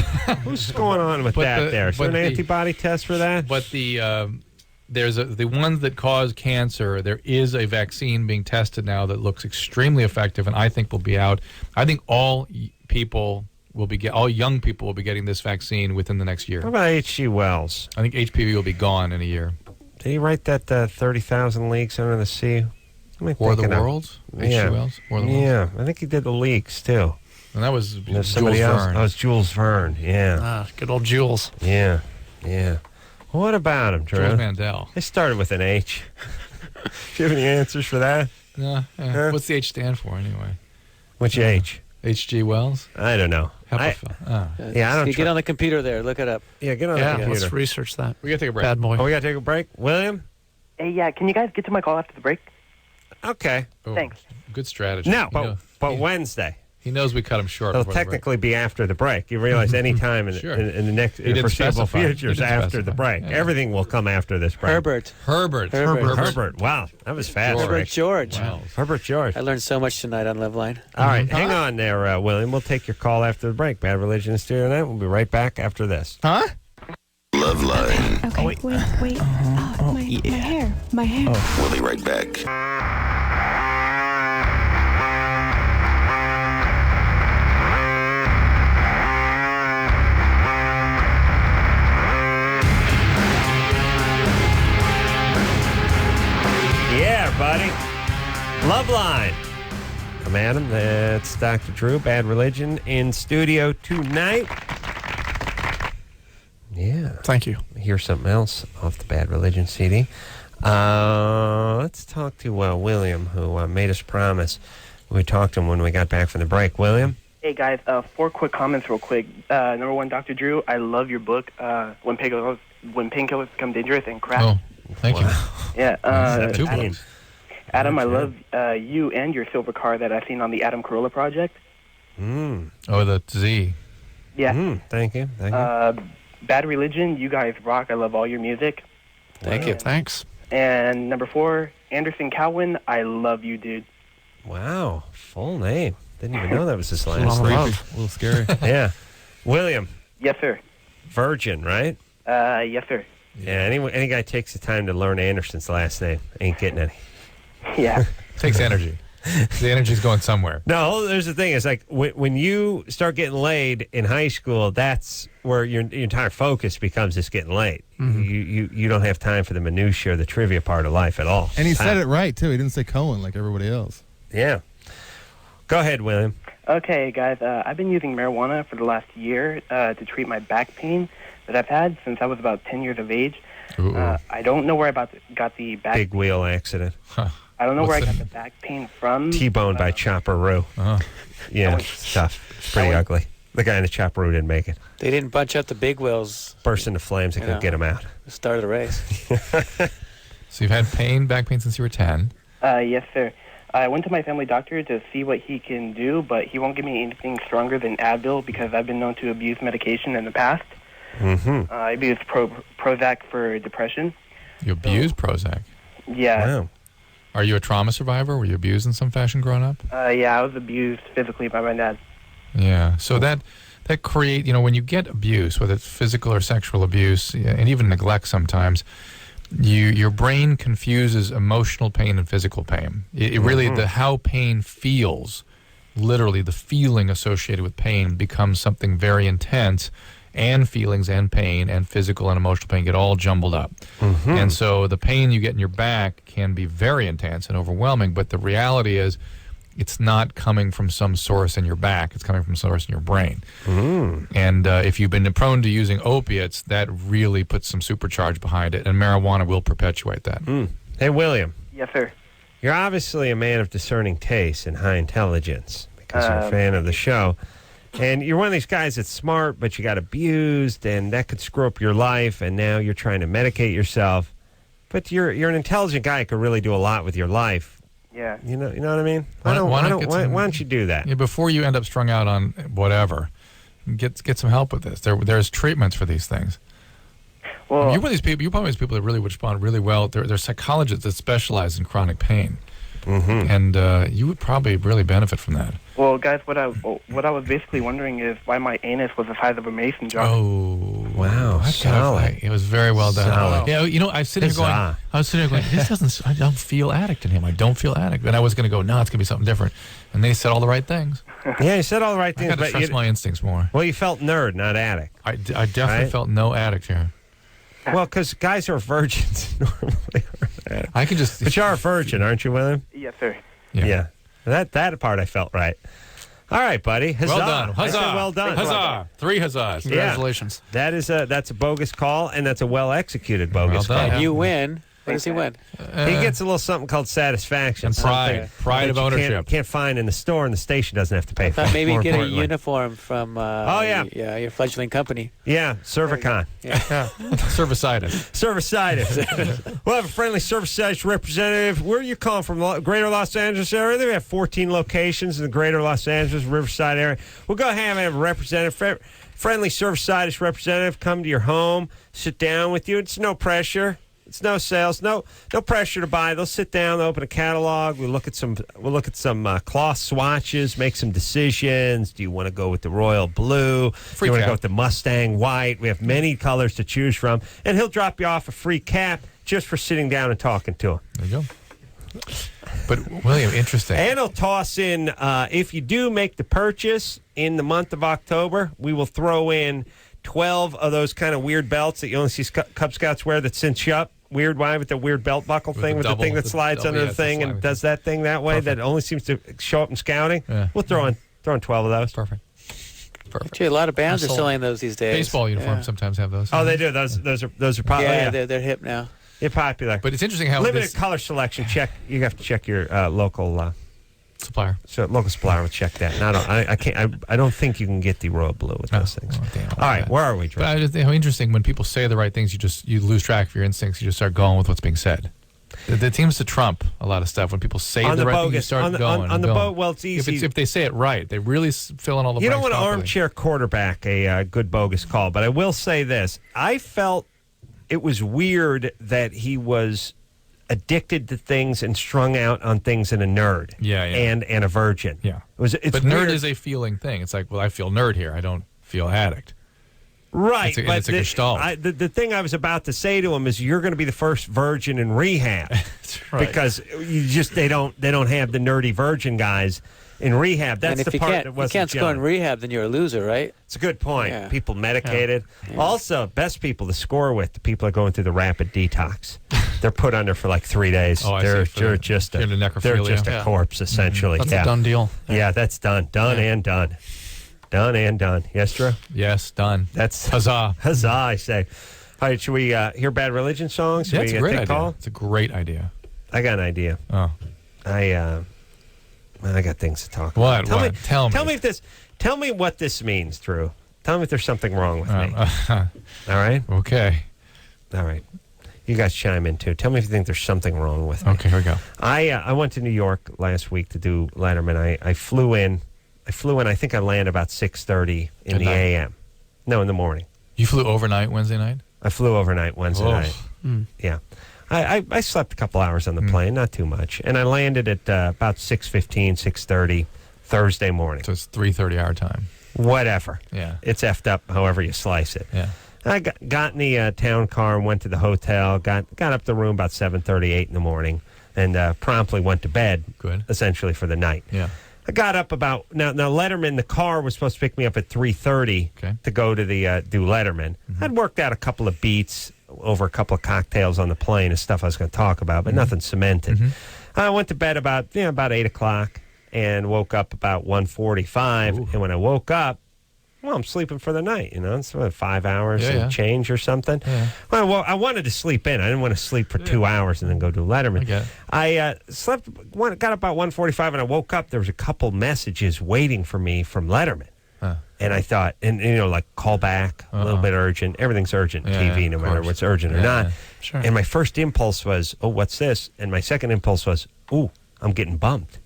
Who's going on with that there? Is there an antibody test for that? But there's the ones that cause cancer. There is a vaccine being tested now that looks extremely effective, and I think will be out. I think all people will be all young people will be getting this vaccine within the next year. What about H.G. Wells? I think HPV will be gone in a year. Did he write that 30,000 Leagues Under the Sea? War of the Worlds? H.G. Wells? War of the Worlds? Yeah, I think he did the leaks, too. And that was Jules somebody else. Verne. That was Jules Verne, yeah. Ah, good old Jules. Yeah, yeah. What about him, Drew? Jules Mandel. They started with an H. Do you have any answers for that? No. Huh? What's the H stand for, anyway? Which H? H.G. Wells? I don't know. Hepafil. Yeah, I don't Get on the computer there. Look it up. Yeah, get on the Yeah, computer. let's research that. We got to take a break. Bad boy. Oh, we got to take a break? William? Hey, yeah, can you guys get to my call after the break? Okay. Oh, Thanks. Good strategy. No, but Wednesday. He knows we cut him short. It'll before the break. technically be after the break. You realize any time in, Sure. in the next He didn't foreseeable specify. future is He didn't after the specify. break. Yeah. Everything will come after this break. Herbert. Wow, that was fast. Herbert George. Wow. Herbert George. I learned so much tonight on Loveline. All right, hang on there, William. We'll take your call after the break. Bad Religion in studio tonight. We'll be right back after this. Huh? Loveline. Okay, wait. My hair. We'll be right back. Yeah, buddy. Loveline. I'm Adam. That's Dr. Drew. Bad Religion in studio tonight. Yeah. Thank you. Here's something else off the Bad Religion CD. Let's talk to William, who made us promise. We talked to him when we got back from the break. William? Hey, guys, 4 quick comments real quick. Number 1, Dr. Drew, I love your book, When Painkillers Become Dangerous and Crack. Oh, thank you. Yeah. Two books. Adam, I love you and your silver car that I've seen on the Adam Carolla project. Oh, the Z. Yeah. Thank you. Bad Religion, you guys rock. I love all your music. Thank you. Thanks. And number 4, Anderson Cowan, I love you, dude. Wow. Full name. Didn't even know that was his last Long name. love. A little scary. Yeah. William. Yes, sir. Virgin, right? Yes, sir. Yeah. Any guy takes the time to learn Anderson's last name ain't getting any. Yeah. Takes energy. The energy's going somewhere. No, there's the thing. It's like when you start getting laid in high school, that's where your entire focus becomes just getting laid. You don't have time for the minutiae or the trivia part of life at all. And he said it right, too. He didn't say Cohen like everybody else. Yeah. Go ahead, William. Okay, guys, I've been using marijuana for the last year to treat my back pain that I've had since I was about 10 years of age. I don't know where I got the back Big wheel accident. Huh. I don't know where I got the back pain from. T-boned by Chopperoo. Yeah, it's tough. It's pretty ugly. The guy in the Chopperoo didn't make it. They didn't bunch up the big wheels. Burst into flames. They couldn't get him out. Start of the race. So you've had back pain since you were 10. Yes, sir. I went to my family doctor to see what he can do, but he won't give me anything stronger than Advil because I've been known to abuse medication in the past. I abused Prozac for depression. You abused Prozac? Yeah. Wow. Are you a trauma survivor? Were you abused in some fashion growing up? Yeah, I was abused physically by my dad. Yeah. So that create, when you get abuse, whether it's physical or sexual abuse, and even neglect sometimes, your brain confuses emotional pain and physical pain. It really, how pain feels, literally the feeling associated with pain becomes something very intense, and feelings and pain and physical and emotional pain get all jumbled up. And so the pain you get in your back can be very intense and overwhelming, but the reality is it's not coming from some source in your back. It's coming from a source in your brain. And if you've been prone to using opiates, that really puts some supercharge behind it, and marijuana will perpetuate that. Hey, William. Yes, sir. You're obviously a man of discerning taste and high intelligence because you're a fan of the show. And you're one of these guys that's smart, but you got abused, and that could screw up your life, and now you're trying to medicate yourself. But you're an intelligent guy who could really do a lot with your life. Yeah. You know what I mean? Why don't you do that? Yeah, before you end up strung out on whatever, get some help with this. There's treatments for these things. Well, you're one of these people. You're probably these people that really would respond really well. They're psychologists that specialize in chronic pain, and you would probably really benefit from that. Well, guys, what I was basically wondering is why my anus was the size of a mason jar. Oh, wow, solid. It was very well done. Solid. Yeah, I was sitting here going, this doesn't. I don't feel addict in him. I don't feel addict. And I was going to go, no, it's going to be something different. And they said all the right things. Yeah, you said all the right I things, got to but trust my instincts more. well, you felt nerd, not addict. I definitely Right? felt no addict here. Well, because guys who are virgins normally are addicts. I can just. But you are a virgin, aren't you, William? Yes, sir. Yeah. That part I felt right. All right, buddy. Huzzah. Well done. I said Huzzah. well done. Huzzah. 3 huzzahs. Congratulations. Yeah. That's a bogus call, and that's a well-executed bogus Well done. call. And you win. What does he win? He gets a little something called satisfaction. And pride. Something Pride of that you ownership. Can't find in the store, and the station doesn't have to pay for it. Maybe more get a importantly. uniform from your fledgling company. Yeah, Cervicon. Servicitis. Servicitis. We'll have a friendly Servicitis representative. Where are you calling from? Greater Los Angeles area? They have 14 locations in the Greater Los Angeles, Riverside area. We'll go ahead and have a representative, friendly Servicitis representative come to your home, sit down with you. It's no pressure. It's no sales, no pressure to buy. They'll sit down, they'll open a catalog. We'll look at some cloth swatches, make some decisions. Do you want to go with the royal blue? Do you want to go with the Mustang white? We have many colors to choose from, and he'll drop you off a free cap just for sitting down and talking to him. There you go. But William, interesting. And he'll toss in if you do make the purchase in the month of October, we will throw in 12 of those kind of weird belts that you only see Cub Scouts wear that cinch up. Weird, why? With the weird belt buckle thing, with the thing that slides under the thing and does that thing that way. Perfect. That only seems to show up in scouting. Yeah. We'll throw in 12 of those. Perfect. Actually, a lot of bands are selling those these days. Baseball uniforms sometimes have those. Oh, they do. Those are popular. Yeah, they're hip now. They're popular. But it's interesting how limited color selection. You have to check your local supplier. So local supplier will check that. And I don't think you can get the royal blue with those things. All right, where are we, Drew? But I just think how interesting when people say the right things, you lose track of your instincts. You just start going with what's being said. It seems to trump a lot of stuff when people say the right thing. You start going on the boat. Well, it's easy if they say it right. They really fill in all the. You don't want to properly. armchair quarterback a good bogus call, but I will say this: I felt it was weird that he was addicted to things and strung out on things and a nerd. Yeah. And a virgin. Yeah. But nerd is a feeling thing. It's like, well, I feel nerd here. I don't feel addict. Right. It's a gestalt. The thing I was about to say to him is you're going to be the first virgin in rehab. That's right. Because they don't have the nerdy virgin guys in rehab. That's and if the part that wasn't you can't score in rehab, then you're a loser, right? It's a good point. Yeah. People medicated. Yeah. Also, best people to score with, the people are going through the rapid detox. They're put under for like 3 days. Oh, they're just a corpse, essentially. That's a done deal. Yeah, that's done. Done and done. Done and done. Yes, Drew? Yes, done. That's huzzah. Huzzah, I say. All right, should we hear Bad Religion songs? Yeah, it's a great idea. Call? It's a great idea. I got an idea. Oh. I got things to talk about. Tell me. Tell me what this means, Drew. Tell me if there's something wrong with me. All right? Okay. All right. You guys chime in, too. Tell me if you think there's something wrong with me. Okay, here we go. I went to New York last week to do Letterman. I flew in. I think I landed about 6:30 in the a.m. No, in the morning. You flew overnight Wednesday night? I flew overnight Wednesday night. Yeah. I slept a couple hours on the plane, not too much. And I landed at about 6:15, 6:30 Thursday morning. So it's 3:30 our time. Whatever. Yeah. It's effed up however you slice it. Yeah. I got in the town car and went to the hotel, got up to the room about 7:38 in the morning, and promptly went to bed, essentially, for the night. Yeah. I got up about now Letterman. The car was supposed to pick me up at 3:30 to go to the do Letterman. I'd worked out a couple of beats over a couple of cocktails on the plane and stuff I was going to talk about, but nothing cemented. I went to bed about 8 o'clock and woke up about 1:45. And when I woke up, well, I'm sleeping for the night. It's 5 hours and change or something. Yeah. Well, I wanted to sleep in. I didn't want to sleep for 2 hours and then go do Letterman. I slept, got up about 1:45, and I woke up. There was a couple messages waiting for me from Letterman. And I thought, like call back, a little bit urgent. Everything's urgent in TV, no matter what's urgent or not. Sure. And my first impulse was, oh, what's this? And my second impulse was, ooh, I'm getting bumped.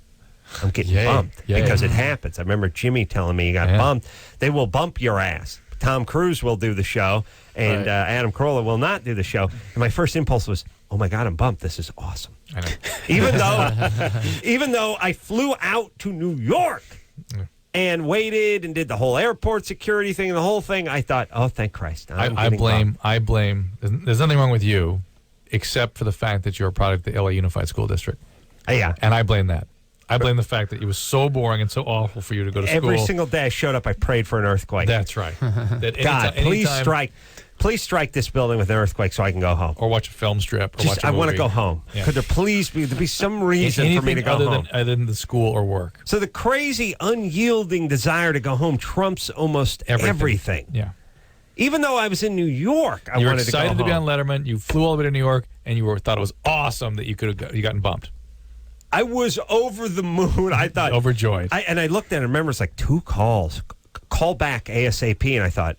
I'm getting bumped because it happens. I remember Jimmy telling me he got bumped. They will bump your ass. Tom Cruise will do the show, and Adam Carolla will not do the show. And my first impulse was, oh, my God, I'm bumped. This is awesome. I know. Even though I flew out to New York and waited and did the whole airport security thing and the whole thing, I thought, oh, thank Christ. I blame. There's nothing wrong with you, except for the fact that you're a product of the LA Unified School District. Yeah. And I blame that. I blame the fact that it was so boring and so awful for you to go to school. Every single day I showed up, I prayed for an earthquake. That's right. That God, please strike this building with an earthquake so I can go home. Or watch a film strip. Or watch a I movie. want to go home. Yeah. Could there please be some reason for me to go other home? other than the school or work. So the crazy, unyielding desire to go home trumps almost everything. Yeah. Even though I was in New York, I You were wanted to go home. excited to be on Letterman. You flew all the way to New York, and you thought it was awesome that you could have gotten bumped. I was over the moon. I thought overjoyed. And I looked at it and remember it's like 2 calls. Call back ASAP, and I thought,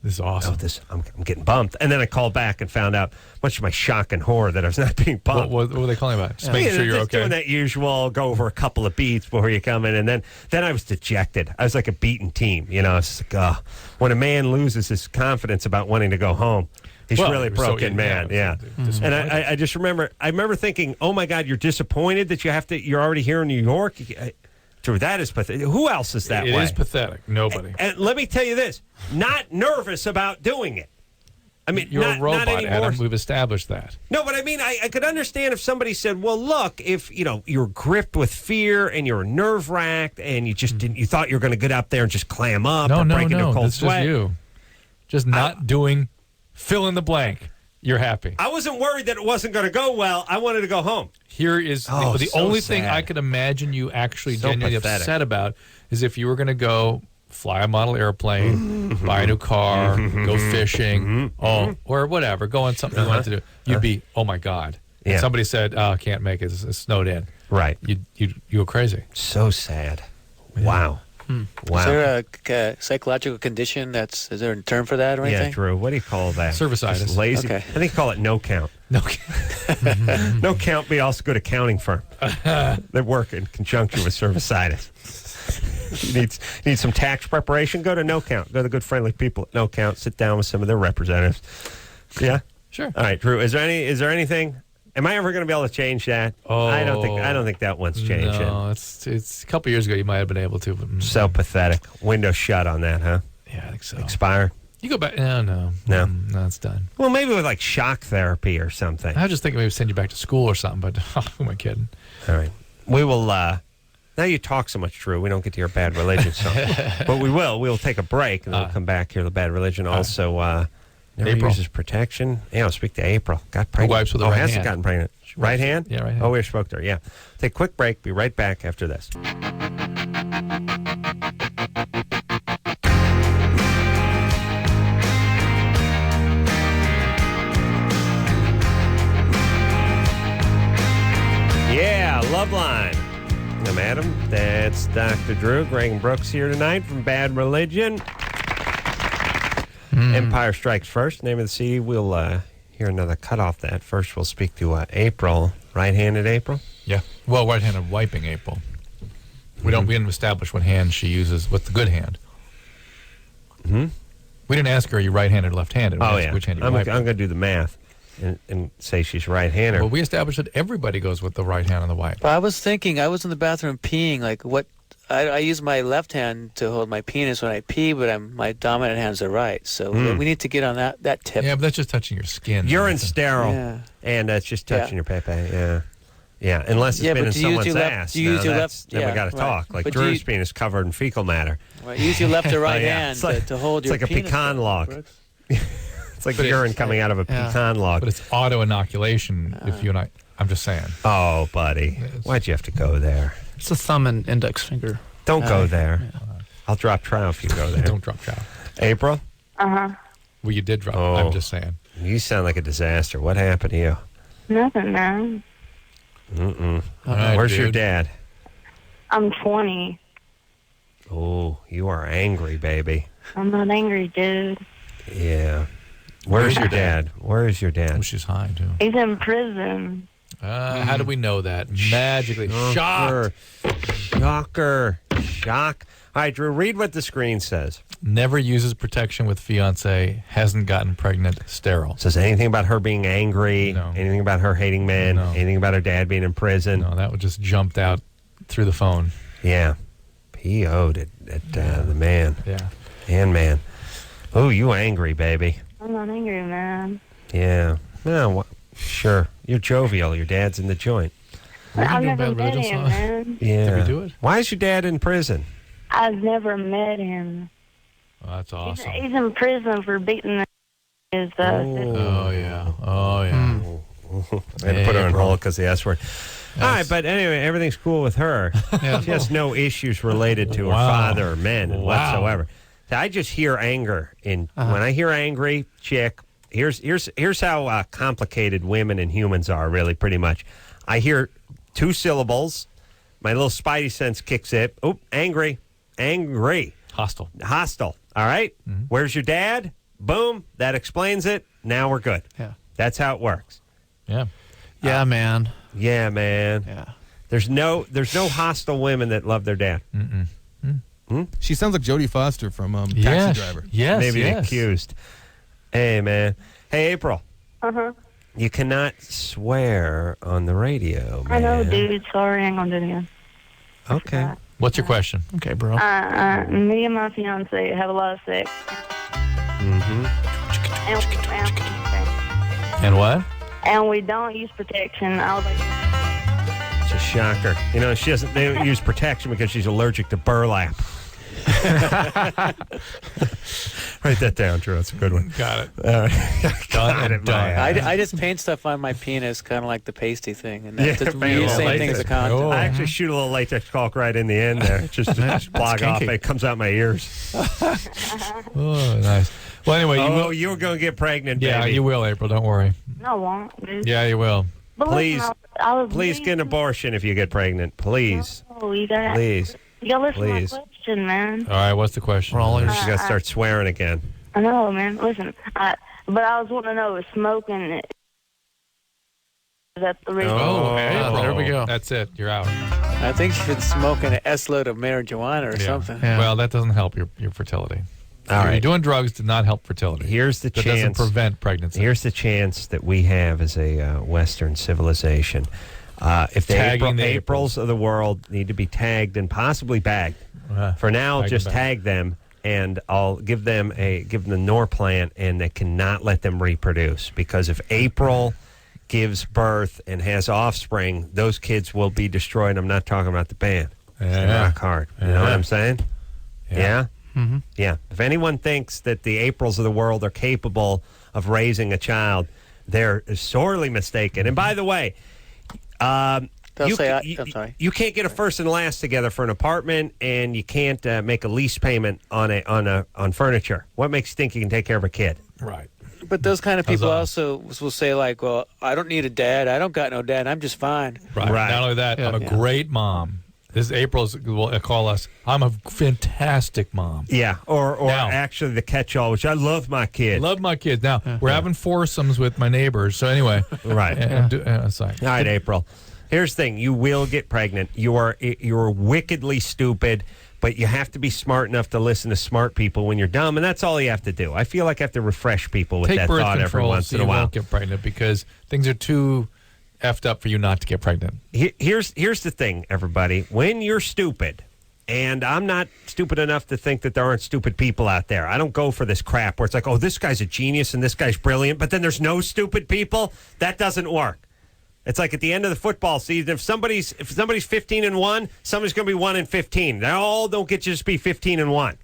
this is awesome. I'm getting bumped. And then I called back and found out, much to my shock and horror, that I was not being bumped. What were they calling about? Just making sure you're just okay. doing that usual, go over a couple of beats before you come in. And then I was dejected. I was like a beaten team. It's like, when a man loses his confidence about wanting to go home, he's really a broken man. Yeah. And I just remember, thinking, oh my God, you're disappointed that you're already here in New York? Drew, that is pathetic. Who else is that way? It is pathetic. Nobody. And let me tell you this, not nervous about doing it. I mean, you're not, a robot, not anymore. Adam. We've established that. No, but I mean, I could understand if somebody said, well, look, if, you're gripped with fear and you're nerve-wracked and you just didn't, you thought you were going to get up there and just clam up or break into a cold sweat. Just you. Just not doing fill in the blank. You're happy. I wasn't worried that it wasn't going to go well. I wanted to go home. Here is the only thing I could imagine you actually genuinely upset about is if you were going to go fly a model airplane, buy a new car, go fishing, or whatever, go on something you wanted to do. You'd be, oh my God. And Yeah. somebody said, oh, I can't make it. It's snowed in. Right. You go crazy. So sad. Wow. Wow. Is there a psychological condition is there a term for that or anything? Yeah, Drew. What do you call that? Cervicitis. Just lazy. Okay. I think you call it no count. No. No count be also good accounting firm. They work in conjunction with cervicitis. You need some tax preparation? Go to No Count. Go to the good friendly people at No Count. Sit down with some of their representatives. Yeah? Sure. All right, Drew. Is there anything? Am I ever going to be able to change that? Oh, I don't think that one's changed. No, it's a couple years ago you might have been able to. But, So pathetic. Window shut on that, huh? Yeah, I think so. Expire? You go back. No, it's done. Well, maybe with like shock therapy or something. I was just thinking maybe send you back to school or something, but who am I kidding? All right. We will, now you talk so much, Drew, we don't get to your Bad Religion song. But we will. We'll take a break, and then we'll come back here to the Bad Religion. Also, never April. uses protection. Yeah, I'll speak to April. Got pregnant. Wipes with the right hasn't hand. gotten pregnant. Right hand? Yeah, right hand. Oh, we spoke to her, yeah. Take a quick break. Be right back after this. Yeah, Loveline. I'm Adam. That's Dr. Drew. Greg and Brooks here tonight from Bad Religion. Empire Strikes First. Name of the CD. We'll hear another cut off that. First, we'll speak to April. Right-handed April? Yeah. Well, right-handed wiping April. We didn't establish what hand she uses. What's the good hand? Hmm? We didn't ask her, are you right-handed or left-handed? We Oh, asked yeah. Which hand you I'm wipe? going to do the math and say she's right-handed. Well, we established that everybody goes with the right hand on the wipe. Well, I was thinking, I was in the bathroom peeing, like what, I use my left hand to hold my penis when I pee, but my dominant hand's the right. So we need to get on that tip. Yeah, but that's just touching your skin. Urine sterile. Yeah. And that's just touching your pepe. Yeah. Yeah, unless it's Yeah, been but in do you use someone's your left- ass. do you use Now your that's- left- Then we yeah, got to right. talk. Like But do Drew's you- penis covered in fecal matter. Right, use your left or right Yeah. hand It's like- to hold it's your like a penis. pecan log. Brooks. It's like But urine coming out of a pecan log. But it's auto-inoculation if you and I'm just saying. Oh, buddy. Why'd you have to go there? It's a thumb and index finger. Don't go there. I'll drop trial if you go there. Don't drop trial. April? Uh-huh. Well, you did drop. Oh. I'm just saying. You sound like a disaster. What happened to you? Nothing, man. Mm-mm. All right, Where's your dude. dad? I'm 20. Oh, you are angry, baby. I'm not angry, dude. Yeah. Where's your dad? Where is your dad? Oh, she's high, too. He's in prison. How do we know that? Magically. Shocker. Shocked. Shocker. Shock. All right, Drew, read what the screen says. Never uses protection with fiance. Hasn't gotten pregnant. Sterile. Says anything about her being angry, No. anything about her hating men, No. anything about her dad being in prison. No, that would just jumped out through the phone. Yeah. PO'd at the man. Yeah. And man. Oh, you angry, baby. I'm not angry, man. Yeah. No, sure. You're jovial. Your dad's in the joint. I've do a never bad met religion him, song. man. Yeah. Did we do it? Why is your dad in prison? I've never met him. Oh, that's awesome. He's in prison for beating his sister. Oh, yeah. Oh, yeah. I had to put her on April. hold because the S word. All right, but anyway, everything's cool with her. She has no issues related to her Wow. father or men Wow. whatsoever. So I just hear anger. When I hear angry chick, here's how complicated women and humans are, really, pretty much. I hear 2 syllables. My little spidey sense kicks in. Oop, angry. Hostile. All right? Where's your dad? Boom. That explains it. Now we're good. Yeah. That's how it works. Yeah. Yeah, man. Yeah, man. Yeah. There's no hostile women that love their dad. She sounds like Jodie Foster from Taxi Yes. Driver. Yes. Maybe the yes. accused. Hey, man. Hey, April. Uh-huh. You cannot swear on the radio, man. I know, dude. Sorry, I ain't gonna do it again. Okay. What's your question? Okay, bro. Me and my fiance have a lot of sex. And what? And we don't use protection. I was like, It's a shocker. You know, they don't use protection because she's allergic to burlap. Write that down, Drew. That's a good one. Got it. Got it, man. I just paint stuff on my penis, kind of like the pasty thing, and Yeah, that's paint a the little same thing as a latex. condom. I actually shoot a little latex caulk right in the end there, just to block off. kinky. It comes out my ears. Oh, nice. Well, anyway, You were going to get pregnant, Yeah, baby. you will, April. Don't worry. no, I won't, dude. Yeah, you will. But Please, listen, I was please get an abortion if you get pregnant. Please. Oh, you gotta, Please. you gotta listen Please. to my question, man. All right, what's the question? We're all ears. She's got to start swearing again. I know, man. Listen, but I was wanting to know, is smoking, is that the reason? Oh, April. there we go. That's it. You're out. I think she's been smoking an S-load of marijuana or something. Yeah. Well, that doesn't help your fertility. All right. You're doing drugs to not help fertility. Here's the that doesn't chance. prevent pregnancy. Here's the chance that we have as a Western civilization. If the Tagging the Aprils of the world need to be tagged and possibly bagged. For now, tag just them back. tag them, and I'll give them the Norplant, and they cannot let them reproduce, because if April gives birth and has offspring, those kids will be destroyed. I'm not talking about the band. Yeah. Rock hard. You know what I'm saying? Yeah. Mm-hmm. Yeah. If anyone thinks that the Aprils of the world are capable of raising a child, they're sorely mistaken. And by the way, They'll say, you, I'm sorry. you can't get a first and last together for an apartment, and you can't make a lease payment on furniture. What makes you think you can take care of a kid? Right. But those kind of people Huzzah. also will say, like, well, I don't need a dad. I don't got no dad. I'm just fine. Right. Not only that, I'm a great mom. This April's will call us, I'm a fantastic mom. Yeah, or Now- actually the catch-all, which I love my kid. Love my kids. Now, we're having foursomes with my neighbors. So anyway. Right. Sorry. All right, April. Here's the thing. You will get pregnant. You are wickedly stupid, but you have to be smart enough to listen to smart people when you're dumb, and that's all you have to do. I feel like I have to refresh people with Take that birth thought every control once so in a you while. won't get pregnant because things are too effed up for you not to get pregnant. Here's the thing, everybody. When you're stupid, and I'm not stupid enough to think that there aren't stupid people out there. I don't go for this crap where it's like, oh, this guy's a genius and this guy's brilliant, but then there's no stupid people. That doesn't work. It's like at the end of the football season, if somebody's 15-1, somebody's going to be 1-15. They all don't get to just be 15-1.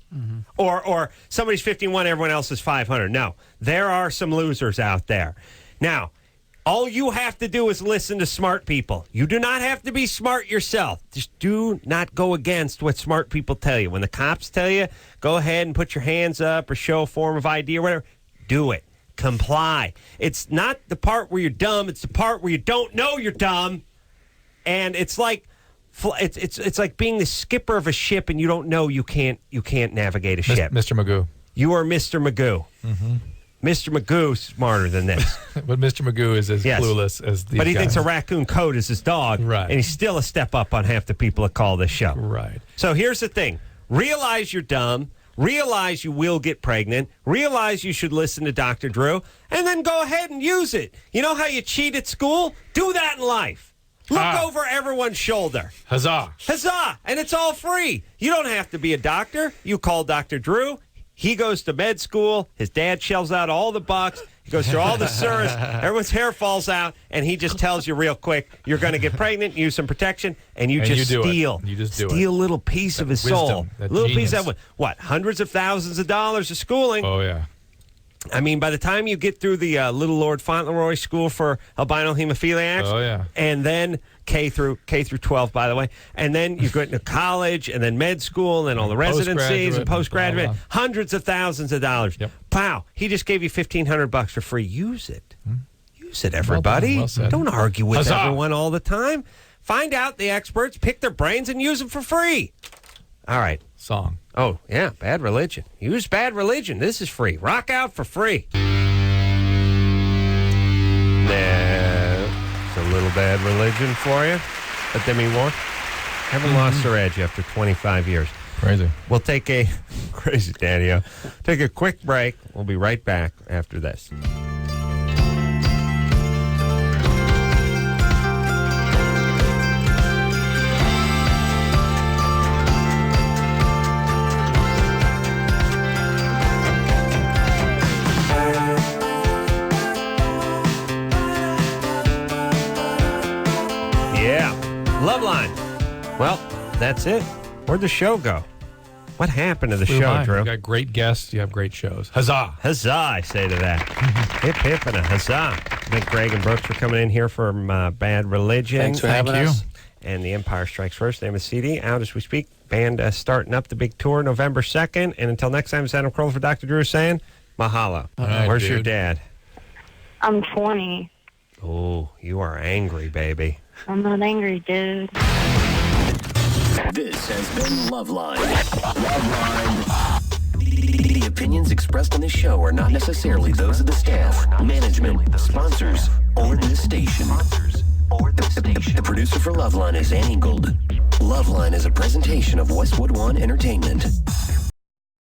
Or somebody's 15-1, everyone else is 500. No, there are some losers out there. Now, all you have to do is listen to smart people. You do not have to be smart yourself. Just do not go against what smart people tell you. When the cops tell you, go ahead and put your hands up or show a form of ID or whatever, do it. Comply. It's not the part where you're dumb. It's the part where you don't know you're dumb. And it's like it's like being the skipper of a ship and you don't know you can't navigate a ship. Mr. Magoo. You are Mr. Magoo. Mm-hmm. Mr. Magoo's smarter than this. But Mr. Magoo is as clueless as these But he guys. thinks a raccoon coat is his dog. Right. And he's still a step up on half the people that call this show. Right. So here's the thing. Realize you're dumb. Realize you will get pregnant. Realize you should listen to Dr. Drew. And then go ahead and use it. You know how you cheat at school? Do that in life. Look over everyone's shoulder. Huzzah. Huzzah. And it's all free. You don't have to be a doctor. You call Dr. Drew. He goes to med school. His dad shells out all the bucks, He goes through all the service. Everyone's hair falls out, and he just tells you real quick, you're going to get pregnant, use some protection, and you just do it. steal. You just do steal a little piece of his soul. That Little genius. piece of what? Hundreds of thousands of dollars of schooling. Oh, yeah. I mean, by the time you get through the Little Lord Fauntleroy School for albino hemophiliacs, Oh, yeah. and then K through 12, by the way, and then you go into college, and then med school, and then all the residencies and postgraduate, hundreds of thousands of dollars. Yep. Pow! He just gave you $1,500 for free. Use it. Use it, everybody. Well said. Don't argue with Huzzah. everyone all the time. Find out the experts, pick their brains, and use them for free. All right. Song. Oh, yeah, Bad Religion. Use Bad Religion. This is free. Rock out for free. Nah, it's a little Bad Religion for you. But Demi Moore haven't lost their edge after 25 years. Crazy. We'll take a crazy Daddy-O. Take a quick break. We'll be right back after this. Yeah. Loveline. Well, that's it. Where'd the show go? What happened to the Flew show, by. Drew? You got great guests. You have great shows. Huzzah. Huzzah, I say to that. Hip, hip, and a huzzah. Thank Greg and Brooks for coming in here from Bad Religion. Thanks for having us. And The Empire Strikes First. Name of the CD, out as we speak. Band starting up the big tour November 2nd. And until next time, it's Adam Carolla for Dr. Drew saying, mahalo. All right, Where's your dude. dad? I'm 20. Oh, you are angry, baby. I'm not angry, dude. This has been Loveline. Loveline. The opinions expressed on this show are not necessarily those of the staff, management, sponsors, or the station. The producer for Loveline is Annie Golden. Loveline is a presentation of Westwood One Entertainment.